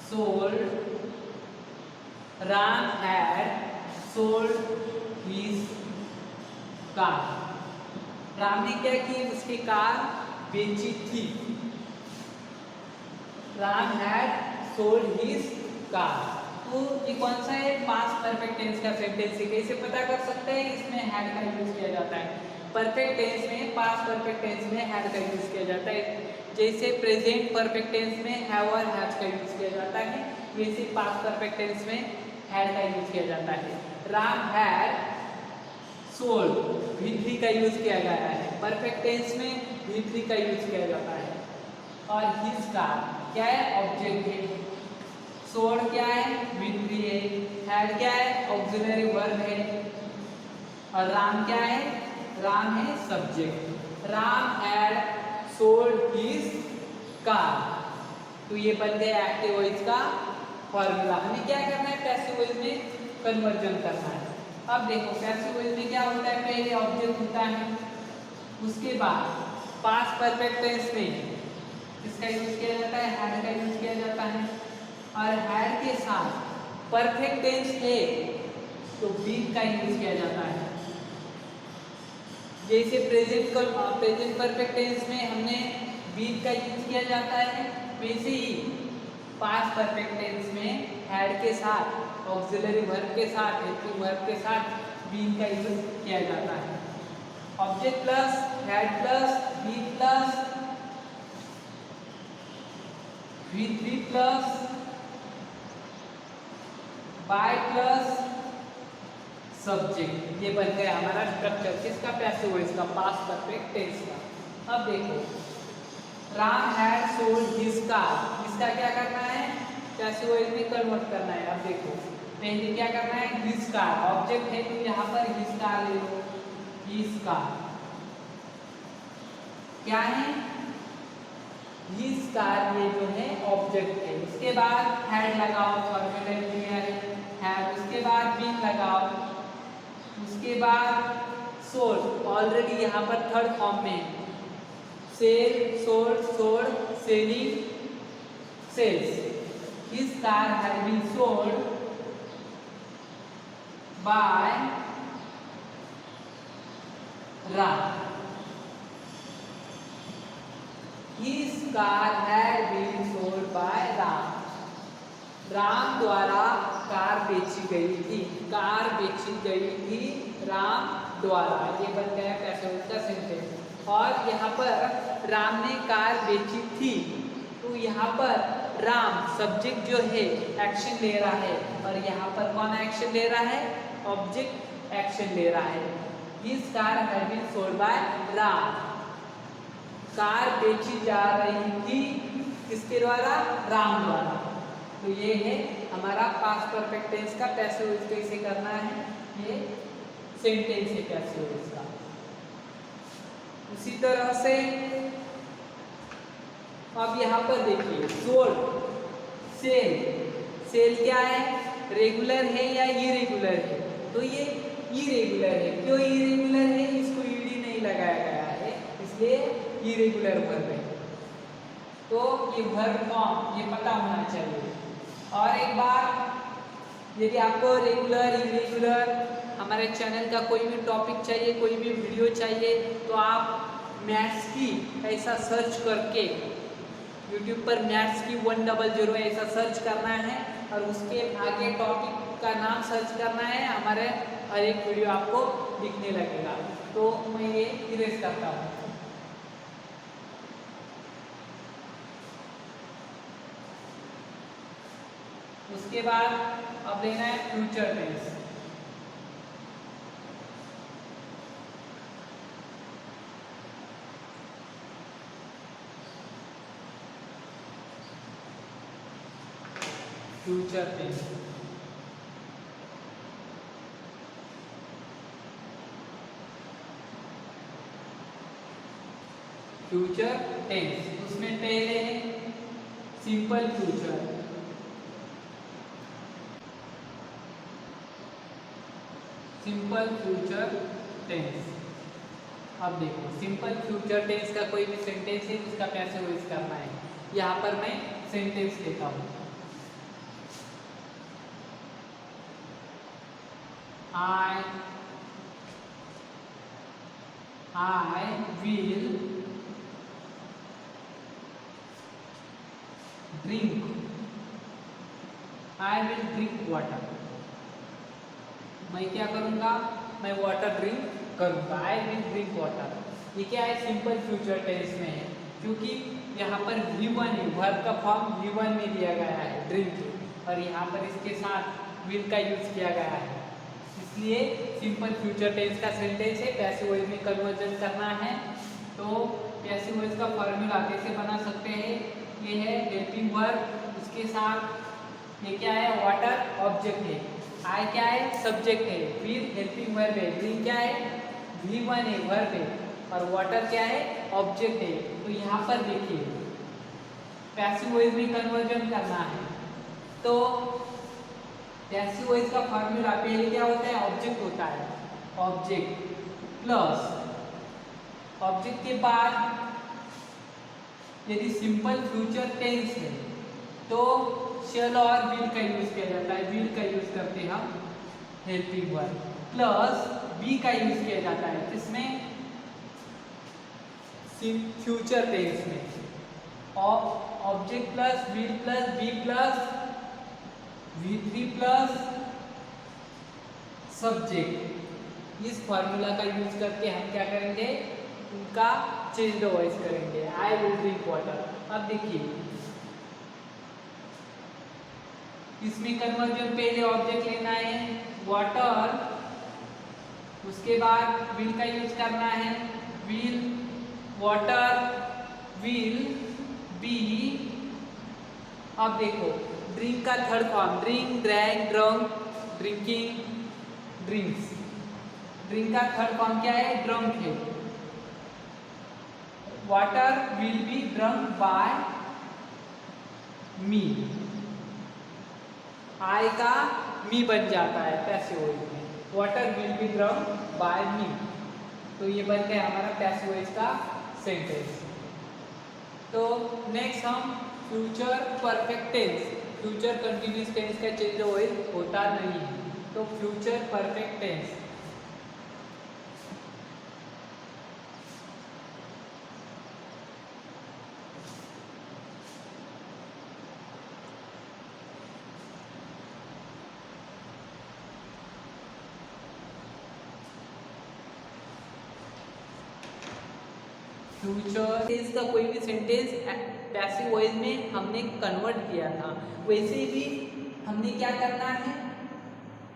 sold, Ram had sold his car, Ram ने क्या की, उसकी कार बेची थी, Ram had sold his car। तो ये कौन सा है, पास्ट परफेक्ट टेंस का सेंटेंस है। कैसे पता कर सकते हैं, इसमें हैड का यूज किया जाता है, परफेक्ट टेंस में, पास्ट परफेक्ट टेंस में हैड का यूज किया जाता है। जैसे प्रेजेंट परफेक्ट टेंस में हैव और हैज का यूज किया जाता है, वैसे पास्ट परफेक्ट टेंस में हैड का यूज किया जाता है। राम हैड सोल्ड, V3 का यूज किया गया है। परफेक्ट टेंस में V3 का यूज किया जाता है। और हिज कार क्या है, ऑब्जेक्ट है। सोल्ड क्या है, V3 है। हैड क्या है, ऑक्सिलरी वर्ब है। और राम क्या है, राम है subject. Ram had sold his car, तो ये बन गया एक्टिव वॉइस का फॉर्मूला। हमें क्या करना है, पैसिव वॉइस में कन्वर्जन करना है। अब देखो पैसिव वॉइस में क्या होता है, पहले ऑब्जेक्ट होता है, उसके बाद पास्ट परफेक्ट टेंस में किसका यूज किया जाता है, हैड का यूज किया जाता है। और हैड के साथ परफेक्ट टेंस है तो बीन का यूज किया जाता है। जैसे प्रेजेंट परफेक्ट टेंस में हमने बीन का यूज किया जाता है, वैसे ही पास्ट परफेक्ट टेंस में हैड के साथ ऑक्सिलरी वर्ब के साथ हेल्पिंग वर्ब के साथ बीन का यूज किया जाता है। Object plus had plus been plus V3 plus by plus subject, ये बन गया हमारा स्ट्रक्चर किसका, पैसिव वॉइस का, पास्ट परफेक्ट टेंस का। अब देखो Ram had sold his car, इसका क्या करना है, पैसिव वॉइस में कन्वर्ट करना है। अब देखो पहले क्या करना है, हिज कार ऑब्जेक्ट है तो यहाँ पर हिज कार ले लो। हिज कार क्या है, हिज कार ये जो है ऑब्जेक्ट है। उसके बाद हैड लगाओ, फॉर्मूला दिया है हैड, उसके बाद बीन लगाओ, उसके बाद सोल्ड ऑलरेडी यहाँ पर थर्ड फॉर्म में sell sold sold selling sells. His car had been sold by Ram. His car had been sold by Ram, Ram द्वारा कार बेची गई थी, कार बेची गई थी राम द्वारा, ये बन गया पैसिव वॉइस का सेंटेंस। और यहाँ पर राम ने कार बेची थी, तो यहाँ पर राम सब्जेक्ट जो है एक्शन ले रहा है, और यहाँ पर कौन एक्शन ले रहा है, ऑब्जेक्ट एक्शन ले रहा है। His car had been sold by Ram, car बेची जा रही थी किसके द्वारा, राम द्वारा। तो ये है हमारा पास्ट परफेक्ट टेंस का पैसिव वॉइस कैसे करना है, ये सेंटेंस है पैसिव वॉइस का। उसी तरह से अब यहाँ पर देखिए सोल्ड सेल, सेल क्या है, रेगुलर है या इरेगुलर है, तो ये इरेगुलर है। क्यों इरेगुलर है, इसको ईडी नहीं लगाया गया है, इसलिए इरेगुलर वर्ब है। तो ये वर्ब फॉर्म ये पता होना चाहिए। और एक बार यदि आपको रेगुलर इरेगुलर हमारे चैनल का कोई भी टॉपिक चाहिए, कोई भी वीडियो चाहिए, तो आप मैथ्स की ऐसा सर्च करके यूट्यूब पर मैथ्स की 100 ऐसा सर्च करना है, और उसके आगे टॉपिक का नाम सर्च करना है, हमारे हर एक वीडियो आपको दिखने लगेगा। तो मैं ये इरेज करता हूँ। उसके बाद अब लेना है future tense. Future tense future tense उसमें पहले है simple future, simple future tense. अब देखो सिंपल फ्यूचर टेंस का कोई भी सेंटेंस है उसका पैसिव वॉइस करना है। यहाँ पर मैं सेंटेंस लेता हूँ, I will drink water। मैं क्या करूँगा, मैं वाटर ड्रिंक करूँगा। I will drink water। ये क्या है, सिंपल फ्यूचर टेंस में है, क्योंकि यहाँ पर V1 है, वर्ब का फॉर्म V1 में दिया गया है ड्रिंक, और यहाँ पर इसके साथ विल का यूज किया गया है, इसलिए सिंपल फ्यूचर टेंस का सेंटेंस है। पैसिव वॉइस में कन्वर्जन करना है तो पैसिव वॉइस का फॉर्मूला कैसे बना सकते हैं, ये है हेल्पिंग वर्ब, उसके साथ ये क्या है वाटर ऑब्जेक्ट है, आई क्या है सब्जेक्ट है, फिर हेल्पिंग वर्ब है, ड्रिंक क्या है V1 है वर्ब है, और वाटर क्या है ऑब्जेक्ट है। तो यहाँ पर देखिए पैसिव वॉइस में कन्वर्जन करना है तो पैसिव वॉइस का फॉर्मूला पहले क्या होता है ऑब्जेक्ट होता है, ऑब्जेक्ट प्लस ऑब्जेक्ट के बाद यदि सिंपल फ्यूचर टेंस है तो शैल और विल का यूज किया जाता है, विल का यूज करते हैं हम हेल्पिंग वर्ब, प्लस बी का यूज किया जाता है किसमें फ्यूचर टेंस में, object plus will plus be plus V3 plus subject. इस फॉर्मूला का यूज करके हम क्या करेंगे उनका चेंज द वॉइस करेंगे, आई विल ड्रिंक वाटर। अब देखिए इसमें कन्वर्जन पहले ऑब्जेक्ट लेना है वाटर, उसके बाद विल का यूज करना है, विल वाटर विल बी। अब देखो ड्रिंक का third form drink drank drunk drinking drinks, drink का थर्ड फॉर्म क्या है ड्रंक है, water will be drunk by me, I का मी बन जाता है पैसिव वॉइस में, water will be drunk by me. तो ये बन गया हमारा पैसिव वॉइस का सेंटेंस। तो नेक्स्ट हम future perfect tense, future continuous tense का चेंज वॉइस होता नहीं है, तो future perfect tense future tense का कोई भी सेंटेंस पैसिव वॉइस में हमने कन्वर्ट किया था, वैसे भी हमने क्या करना है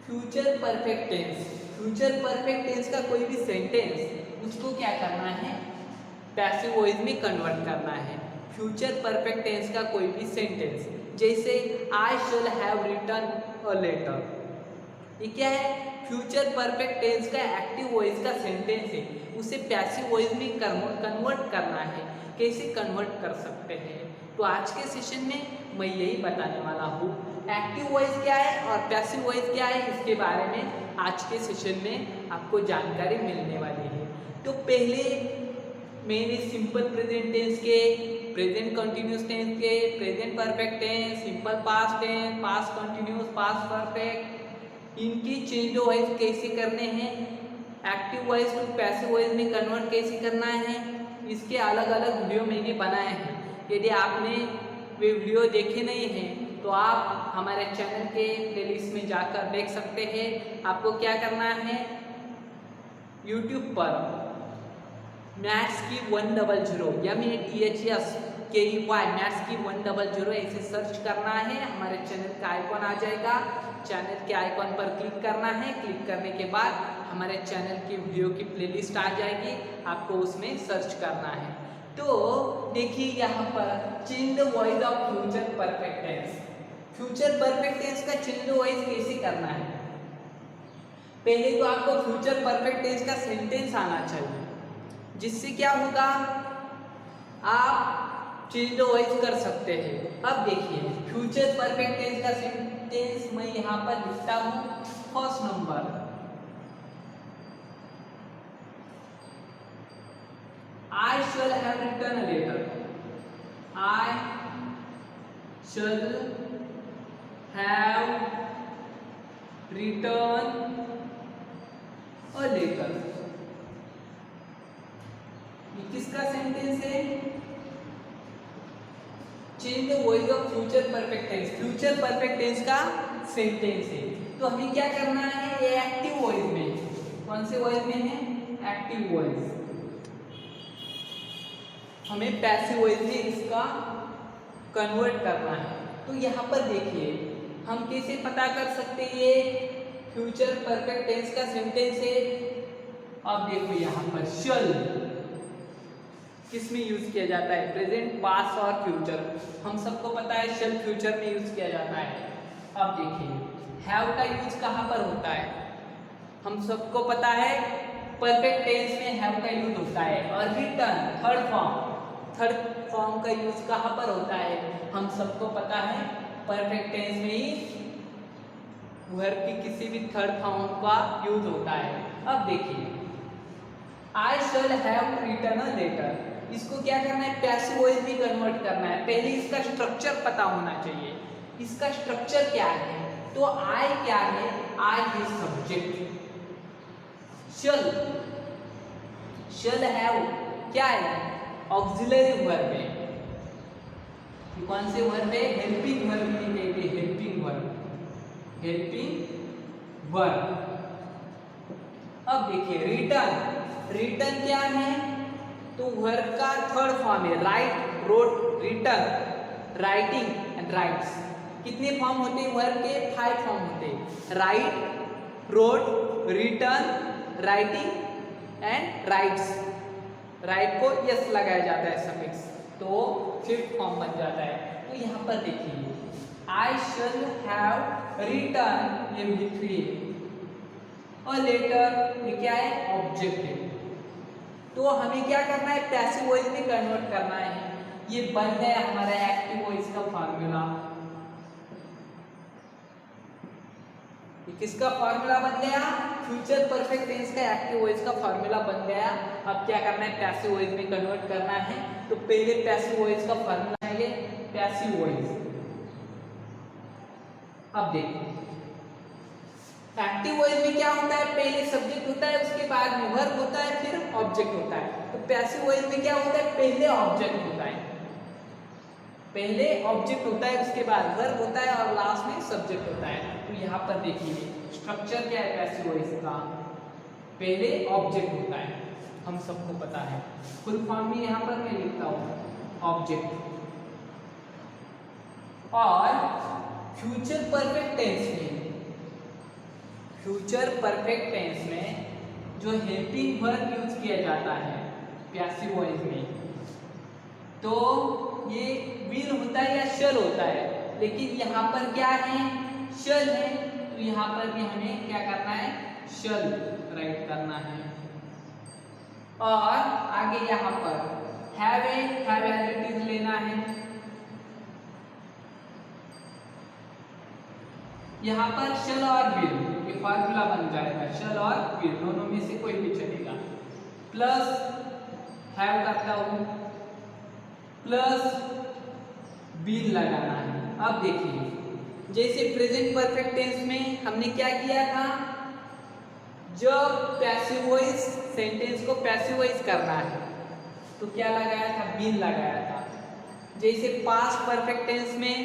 future perfect tense, future perfect tense का कोई भी सेंटेंस उसको क्या करना है पैसिव वॉइस में कन्वर्ट करना है। फ्यूचर परफेक्ट टेंस का कोई भी सेंटेंस जैसे I shall have written a letter, ये क्या है फ्यूचर परफेक्ट टेंस का एक्टिव वॉइस का सेंटेंस है, उसे पैसिव वॉइस में कन्वर्ट करना है। कैसे कन्वर्ट कर सकते हैं तो आज के सेशन में मैं यही बताने वाला हूँ। एक्टिव वॉइस क्या है और पैसिव वॉइस क्या है इसके बारे में आज के सेशन में आपको जानकारी मिलने वाली है। तो पहले मैंने सिंपल प्रेजेंट टेंस के, प्रेजेंट कंटिन्यूस टेंस के, present perfect tense, simple past tense, past continuous, past perfect, इनकी चेंज वॉइस कैसे करने हैं, active voice to passive voice में कन्वर्ट कैसे करना है, इसके अलग अलग वीडियो मैंने बनाए हैं। यदि आपने वे वीडियो देखे नहीं हैं तो आप हमारे चैनल के प्लेलिस्ट में जाकर देख सकते हैं। आपको क्या करना है यूट्यूब पर मैथ्स की 100 MATHSKEY मैथ्स की 100 ऐसे सर्च करना है, हमारे चैनल का आइकॉन आ जाएगा, चैनल के आइकॉन पर क्लिक करना है, क्लिक करने के बाद हमारे चैनल की वीडियो की प्लेलिस्ट आ जाएगी, आपको उसमें सर्च करना है। तो देखिए यहाँ पर change the voice of future perfect tense, future perfect tense का चेंज द वॉइस कैसे करना है, पहले तो आपको फ्यूचर परफेक्ट टेंस का सेंटेंस आना चाहिए, जिससे क्या होगा आप चेंज द वॉइस कर सकते हैं। अब देखिए फ्यूचर परफेक्ट टेंस का सेंटेंस मैं यहाँ पर लिखता हूँ, first number I shall have written a letter, I shall have written a letter, ये किसका सेंटेंस है, change the voice of future perfect tense, future perfect tense का सेंटेंस है। तो हमें क्या करना है ये एक्टिव वॉइस में, कौन से वॉइस में है एक्टिव वॉइस, हमें पैसिव वॉइस में इसका कन्वर्ट करना है। तो यहाँ पर देखिए कैसे पता कर सकते हैं ये फ्यूचर परफेक्ट टेंस का सेंटेंस है? अब देखो यहाँ पर शल किस में यूज किया जाता है? प्रेजेंट, पास्ट और फ्यूचर। हम सबको पता है शल फ्यूचर में यूज किया जाता है। अब देखिए हैव का यूज कहाँ पर होता है? हम सबको पता है परफेक्ट टेंस में हैव का यूज होता है। और रिटर्न थर्ड फॉर्म का यूज कहाँ पर होता है? हम सबको पता है परफेक्ट टेंस में ही वर्ब की किसी भी थर्ड फॉर्म का यूज होता है। अब देखिए I shall have written a letter, इसको क्या करना है? पैसिव वॉइस में कन्वर्ट करना है। पहले इसका स्ट्रक्चर पता होना चाहिए। इसका स्ट्रक्चर क्या है? तो आई क्या है? I is subject, shall have क्या है? ऑक्सिलरी वर्ब है। कौन से वर्ब है? हेल्पिंग वर्ब नहीं कहते, हेल्पिंग वर्ब। अब देखिए रिटर्न क्या है? तो वर्ब का थर्ड फॉर्म है। Write, wrote, written, writing and writes. कितने फॉर्म होते हैं वर्ब के? 5 फॉर्म होते हैं। Write, wrote, written, writing and writes. Write को यस लगाया जाता है सफिक्स, तो 5th फॉर्म बन जाता है। तो यहाँ पर देखिए आई शैल हैव रिटर्न, ये V3 और लेटर ये क्या है? ऑब्जेक्ट है। तो हमें क्या करना है? पैसिव वॉइस में कन्वर्ट करना है। ये बन गया हमारा एक्टिव वॉइस का फॉर्मूला। ये किसका फॉर्मूला बन गया? फ्यूचर परफेक्ट टेंस का एक्टिव वॉइस का फॉर्मूला बन गया। अब क्या करना है? पैसिव वॉइस में कन्वर्ट करना है। तो पहले पैसिव वॉइस का फॉर्मूला है ये पैसिव वॉइस। अब देखिए एक्टिव वॉइस में क्या होता है? पहले सब्जेक्ट होता है, उसके बाद में वर्ब होता है, फिर ऑब्जेक्ट होता है। तो पैसिव वॉइस में क्या होता है? पहले ऑब्जेक्ट होता है, उसके बाद वर्ब होता है और लास्ट में सब्जेक्ट होता है। तो यहाँ पर देखिए स्ट्रक्चर क्या है पैसिव वॉइस का? पहले ऑब्जेक्ट होता है, हम सबको पता है। फुल फॉर्म में यहाँ पर मैं लिखता हूँ ऑब्जेक्ट। और फ्यूचर परफेक्ट टेंस में जो हेल्पिंग वर्ब यूज किया जाता है पैसिव वॉइस में, तो ये विल होता है या शैल होता है। लेकिन यहाँ पर क्या है? शैल है। तो यहाँ पर भी हमें क्या करना है? शैल राइट करना है। और आगे यहाँ पर हैव एज इट इज लेना है। यहाँ पर शैल और विल ये फार्मूला बन जाएगा। शैल और विल दोनों में से कोई भी चलेगा। प्लस हैव करता हूं, प्लस विल लगाना है। अब देखिए जैसे प्रेजेंट परफेक्ट टेंस में हमने क्या किया था? जब पैसिव वॉइस सेंटेंस को पैसिव वॉइस करना है तो क्या लगाया था? विल लगाया था। जैसे पास्ट परफेक्ट टेंस में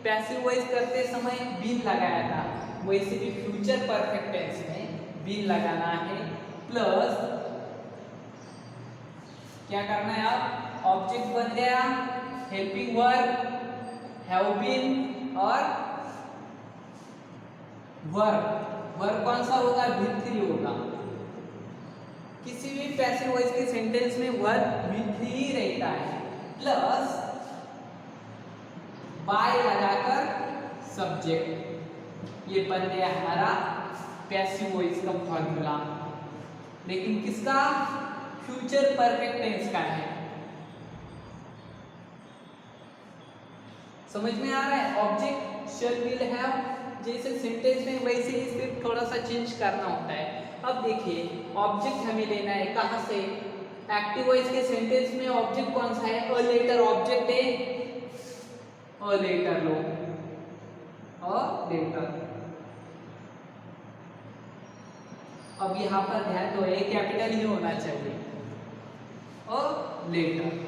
पैसिव वॉइस करते समय विल लगाया था, वैसे भी फ्यूचर परफेक्ट टेंस में विल लगाना है। प्लस क्या करना है? अब ऑब्जेक्ट बन गया हेल्पिंग वर्ब, हैव बीन और वर्ब कौन सा होगा? V3 होगा। किसी भी पैसिव वॉइस के सेंटेंस में वर्ब V3 ही रहता है। प्लस बाय लगाकर सब्जेक्ट, ये बन गया हमारा पैसिव वॉइस का फॉर्मूला। लेकिन किसका? फ्यूचर परफेक्ट टेंस का है। समझ में आ रहा है? ऑब्जेक्ट शैल विल हैव जैसे सेंटेंस में वैसे ही सिर्फ थोड़ा सा चेंज करना होता है। अब देखिए ऑब्जेक्ट हमें लेना है कहाँ से? एक्टिव वॉइस के सेंटेंस में ऑब्जेक्ट कौन सा है? अ लेटर ऑब्जेक्ट है। अ लेटर लो, अ लेटर। अब यहाँ पर ध्यान दो, ए कैपिटल ही होना चाहिए। A letter.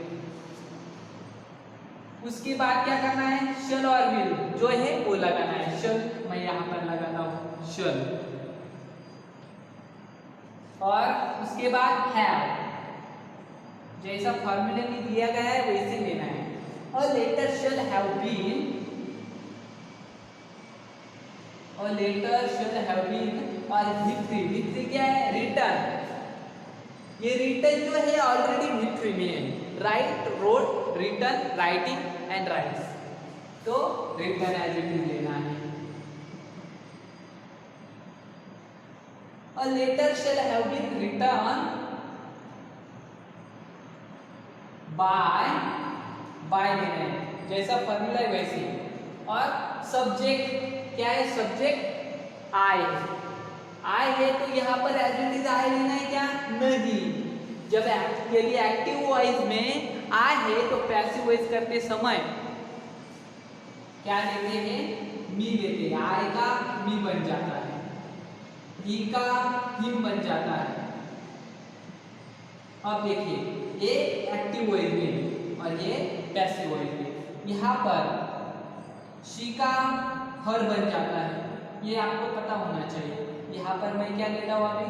उसके बाद क्या करना है? शैल और विल जो है वो लगाना है। शैल मैं यहाँ पर लगाता हूँ शैल। और उसके बाद हैव, जैसा फॉर्मूले में दिया गया है वैसे लेना है। और लेटर शैल हैव बीन और लेटर शैल हैव बीन और V3 क्या है? रिटर्न। ये रिटर्न जो है ऑलरेडी V3 में है। Right, road, return, writing and rights. तो रिटर्न एज इट इज लेना है। A letter shall have been written by लेना है, जैसा फॉर्मूला है वैसे। और सब्जेक्ट क्या है? सब्जेक्ट आई है तो यहाँ पर एज इट इज आई लेना है क्या? नहीं। जब यदि एक्टिव वॉइस में आई है तो पैसिव वॉइस करते समय क्या लेते हैं? मी लेते हैं। आई का मी बन जाता है, ही का हिम बन जाता है। अब देखिए ये एक्टिव वॉइस में और ये पैसिव वॉइस में। यहाँ पर शी का हर बन जाता है, ये आपको पता होना चाहिए। यहाँ पर मैं क्या ले रहा हूँ अभी?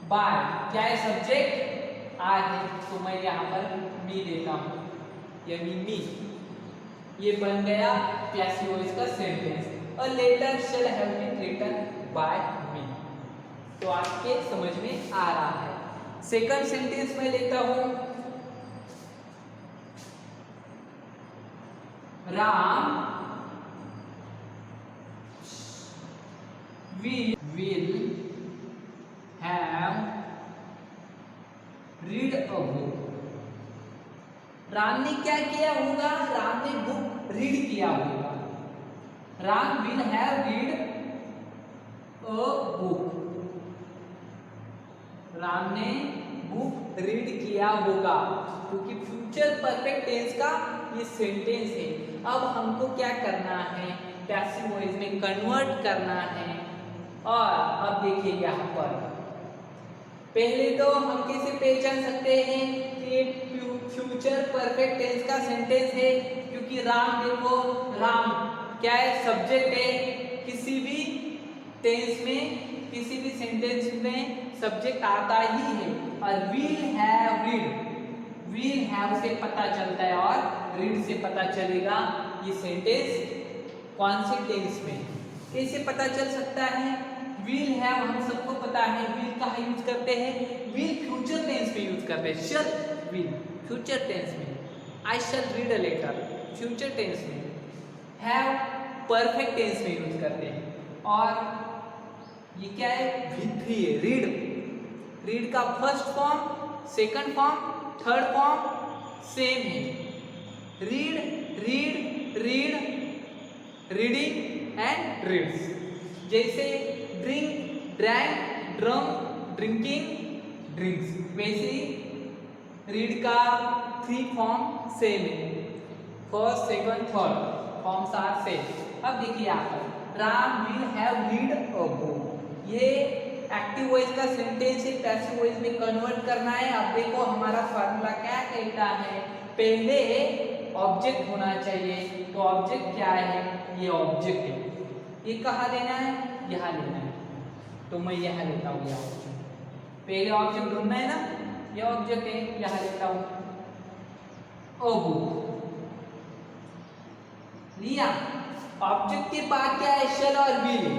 बाय। क्या है? सब्जेक्ट आई है तो मैं यहाँ पर मी देता हूँ, यानी मी। ये बन गया पैसिव वॉइस का sentence. A letter shall have been written by me. तो आपके समझ में आ रहा है। सेकंड सेंटेंस में लेता हूं, Ram will have read a book। Ram ने क्या किया होगा? राम ने बुक रीड किया होगा। Ram will have read a book। Ram ने बुक रीड किया होगा, क्योंकि फ्यूचर परफेक्ट टेंस का ये सेंटेंस है। अब हमको क्या करना है? पैसिव वॉइस में कन्वर्ट करना है। और अब देखिए यहाँ पर पहले तो हम कैसे पहचान सकते हैं कि ये फ्यूचर परफेक्ट टेंस का सेंटेंस है? क्योंकि राम, देखो राम क्या है? सब्जेक्ट है। किसी भी टेंस में, किसी भी सेंटेंस में सब्जेक्ट आता ही है। और विल हैव से पता चलता है और रीड से पता चलेगा ये सेंटेंस कौन से टेंस में। कैसे पता चल सकता है? विल हैव हम सबको पता है, विल कहाँ यूज करते हैं? विल फ्यूचर टेंस में यूज करते हैं। शल विल फ्यूचर टेंस में। I shall read a letter future tense में। हैव परफेक्ट टेंस में यूज करते हैं। और ये क्या है? V3 है, रीड का first form, second form, third form same है। Reading and reads. जैसे drink, drank, drum, drinking, drinks, वैसे रीड का 3 फॉर्म सेम है। First, second, third forms are same. अब देखिए यहाँ पर Ram will have read a book. ये एक्टिव वॉइस का सेंटेंस है, पैसिव वॉइस में कन्वर्ट करना है। अब देखो हमारा फार्मूला क्या कहता है? पहले ऑब्जेक्ट होना चाहिए। तो ऑब्जेक्ट क्या है? ये ऑब्जेक्ट है। ये कहाँ लेना है? यहाँ लेना है। तो मैं यहाँ लेता हूँ। यहाँ पहले ऑब्जेक्ट ढूंढना है ना, ये ऑब्जेक्ट है, यहाँ लेता हूँ ओ बुक। लिया। ऑब्जेक्ट के बाद क्या है? शैल और विल है।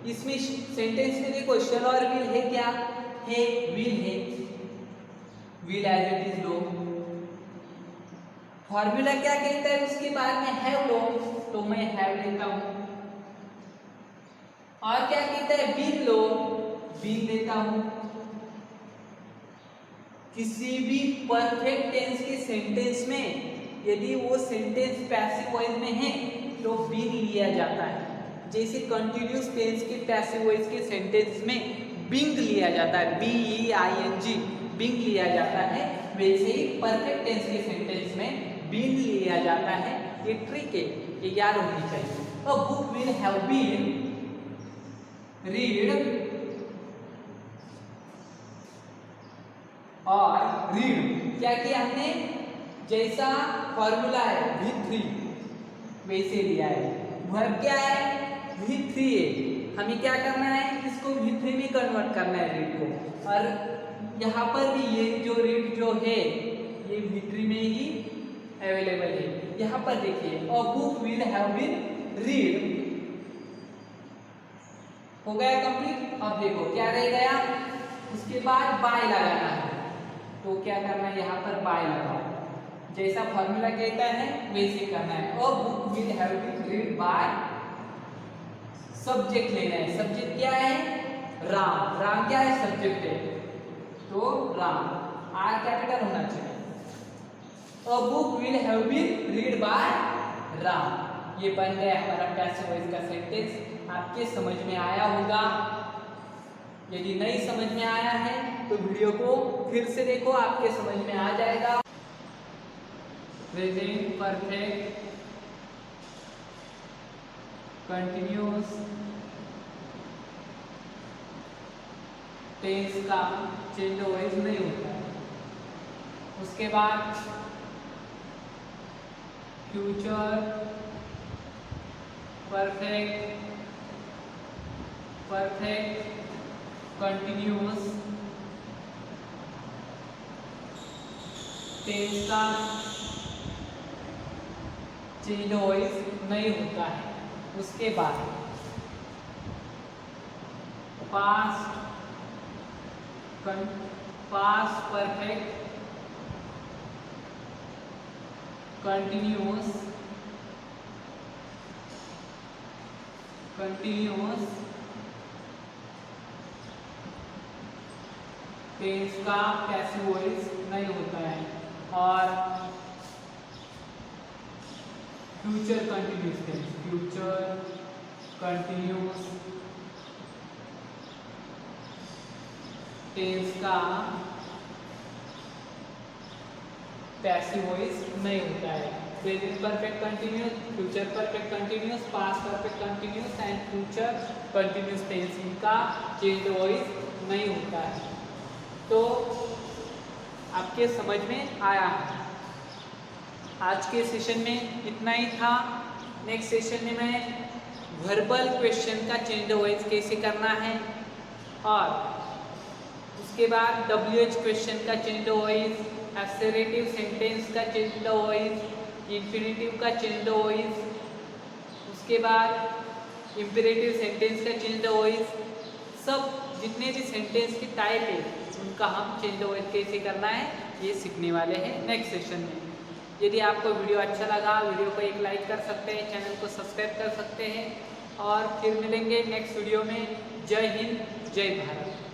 इसमें सेंटेंस में देखो शैल और विल है, क्या है? विल है। विल एज इट इज लो। फॉर्मूला क्या कहता है? उसके बाद में हैव लो, तो मैं हैव लेता हूं। और क्या कहता है? बीन लो, बीन लेता हूं। किसी भी परफेक्ट टेंस के सेंटेंस में यदि वो सेंटेंस पैसिव वॉइस में है तो बीन लिया जाता है। जैसे कंटिन्यूअस टेंस के पैसिव वॉइस के सेंटेंस में बिंग लिया जाता है, BEING, बिंग लिया जाता है। वैसे ही परफेक्ट टेंस के सेंटेंस में बीन लिया जाता है। ये ट्रिक है, ये याद होनी चाहिए। A book will have been read और रीड क्या किया हमने? जैसा फॉर्मूला है V3 वैसे लिया है। वर्ब क्या है? V3 है। हमें क्या करना है? इसको V3 में कन्वर्ट करना है रीड को। और यहाँ पर भी ये जो रीड जो है ये V3 में ही अवेलेबल है। यहाँ पर देखिए a book will have been read हो गया कंप्लीट। अब देखो क्या रह गया, उसके बाद बाय लगाना है। तो क्या करना है, यहाँ पर बाय लगाओ, जैसा फॉर्मूला कहता है वैसे करना है। A book will have been read by, subject लेना है। सब्जेक्ट क्या है, राम। राम क्या है, सब्जेक्ट है, तो राम, आर कैपिटल होना चाहिए। A book will have been read by Ram. ये बन गया हमारा पैसिव वॉइस का सेंटेंस। आपके समझ में आया होगा। यदि नहीं समझ में आया है तो वीडियो को फिर से देखो, आपके समझ में आ जाएगा। प्रेजेंट परफेक्ट कंटिन्यूअस टेंस का चेंज वॉइस नहीं होता है। उसके बाद फ्यूचर परफेक्ट कंटिन्यूअस टेंस का चेंज वॉइस नहीं होता है। उसके बाद पास्ट परफेक्ट कंटिन्यूअस टेंस का पैसिव वॉइस नहीं होता है। और फ्यूचर कंटिन्यूअस टेंस का पैसिव वॉइस नहीं होता है। Present perfect continuous, future perfect continuous, past perfect continuous and future continuous tense, इनका चेंज वॉइस नहीं होता है। तो आपके समझ में आया है। आज के सेशन में इतना ही था। नेक्स्ट सेशन में मैं वर्बल क्वेश्चन का चेंज वॉइस कैसे करना है, और उसके बाद WH क्वेश्चन का चेंज वॉइस, एसरेटिव सेंटेंस का चेंज वॉइस, इंफिनिटिव का चेंज वॉइस, उसके बाद इंपेरेटिव सेंटेंस का चेंज वॉइस, सब जितने भी सेंटेंस की टाइप है उनका हम चेंज वॉइस कैसे करना है ये सीखने वाले हैं नेक्स्ट सेशन में। यदि आपको वीडियो अच्छा लगा, वीडियो को एक लाइक कर सकते हैं, चैनल को सब्सक्राइब कर सकते हैं, और फिर मिलेंगे नेक्स्ट वीडियो में। जय हिंद, जय भारत।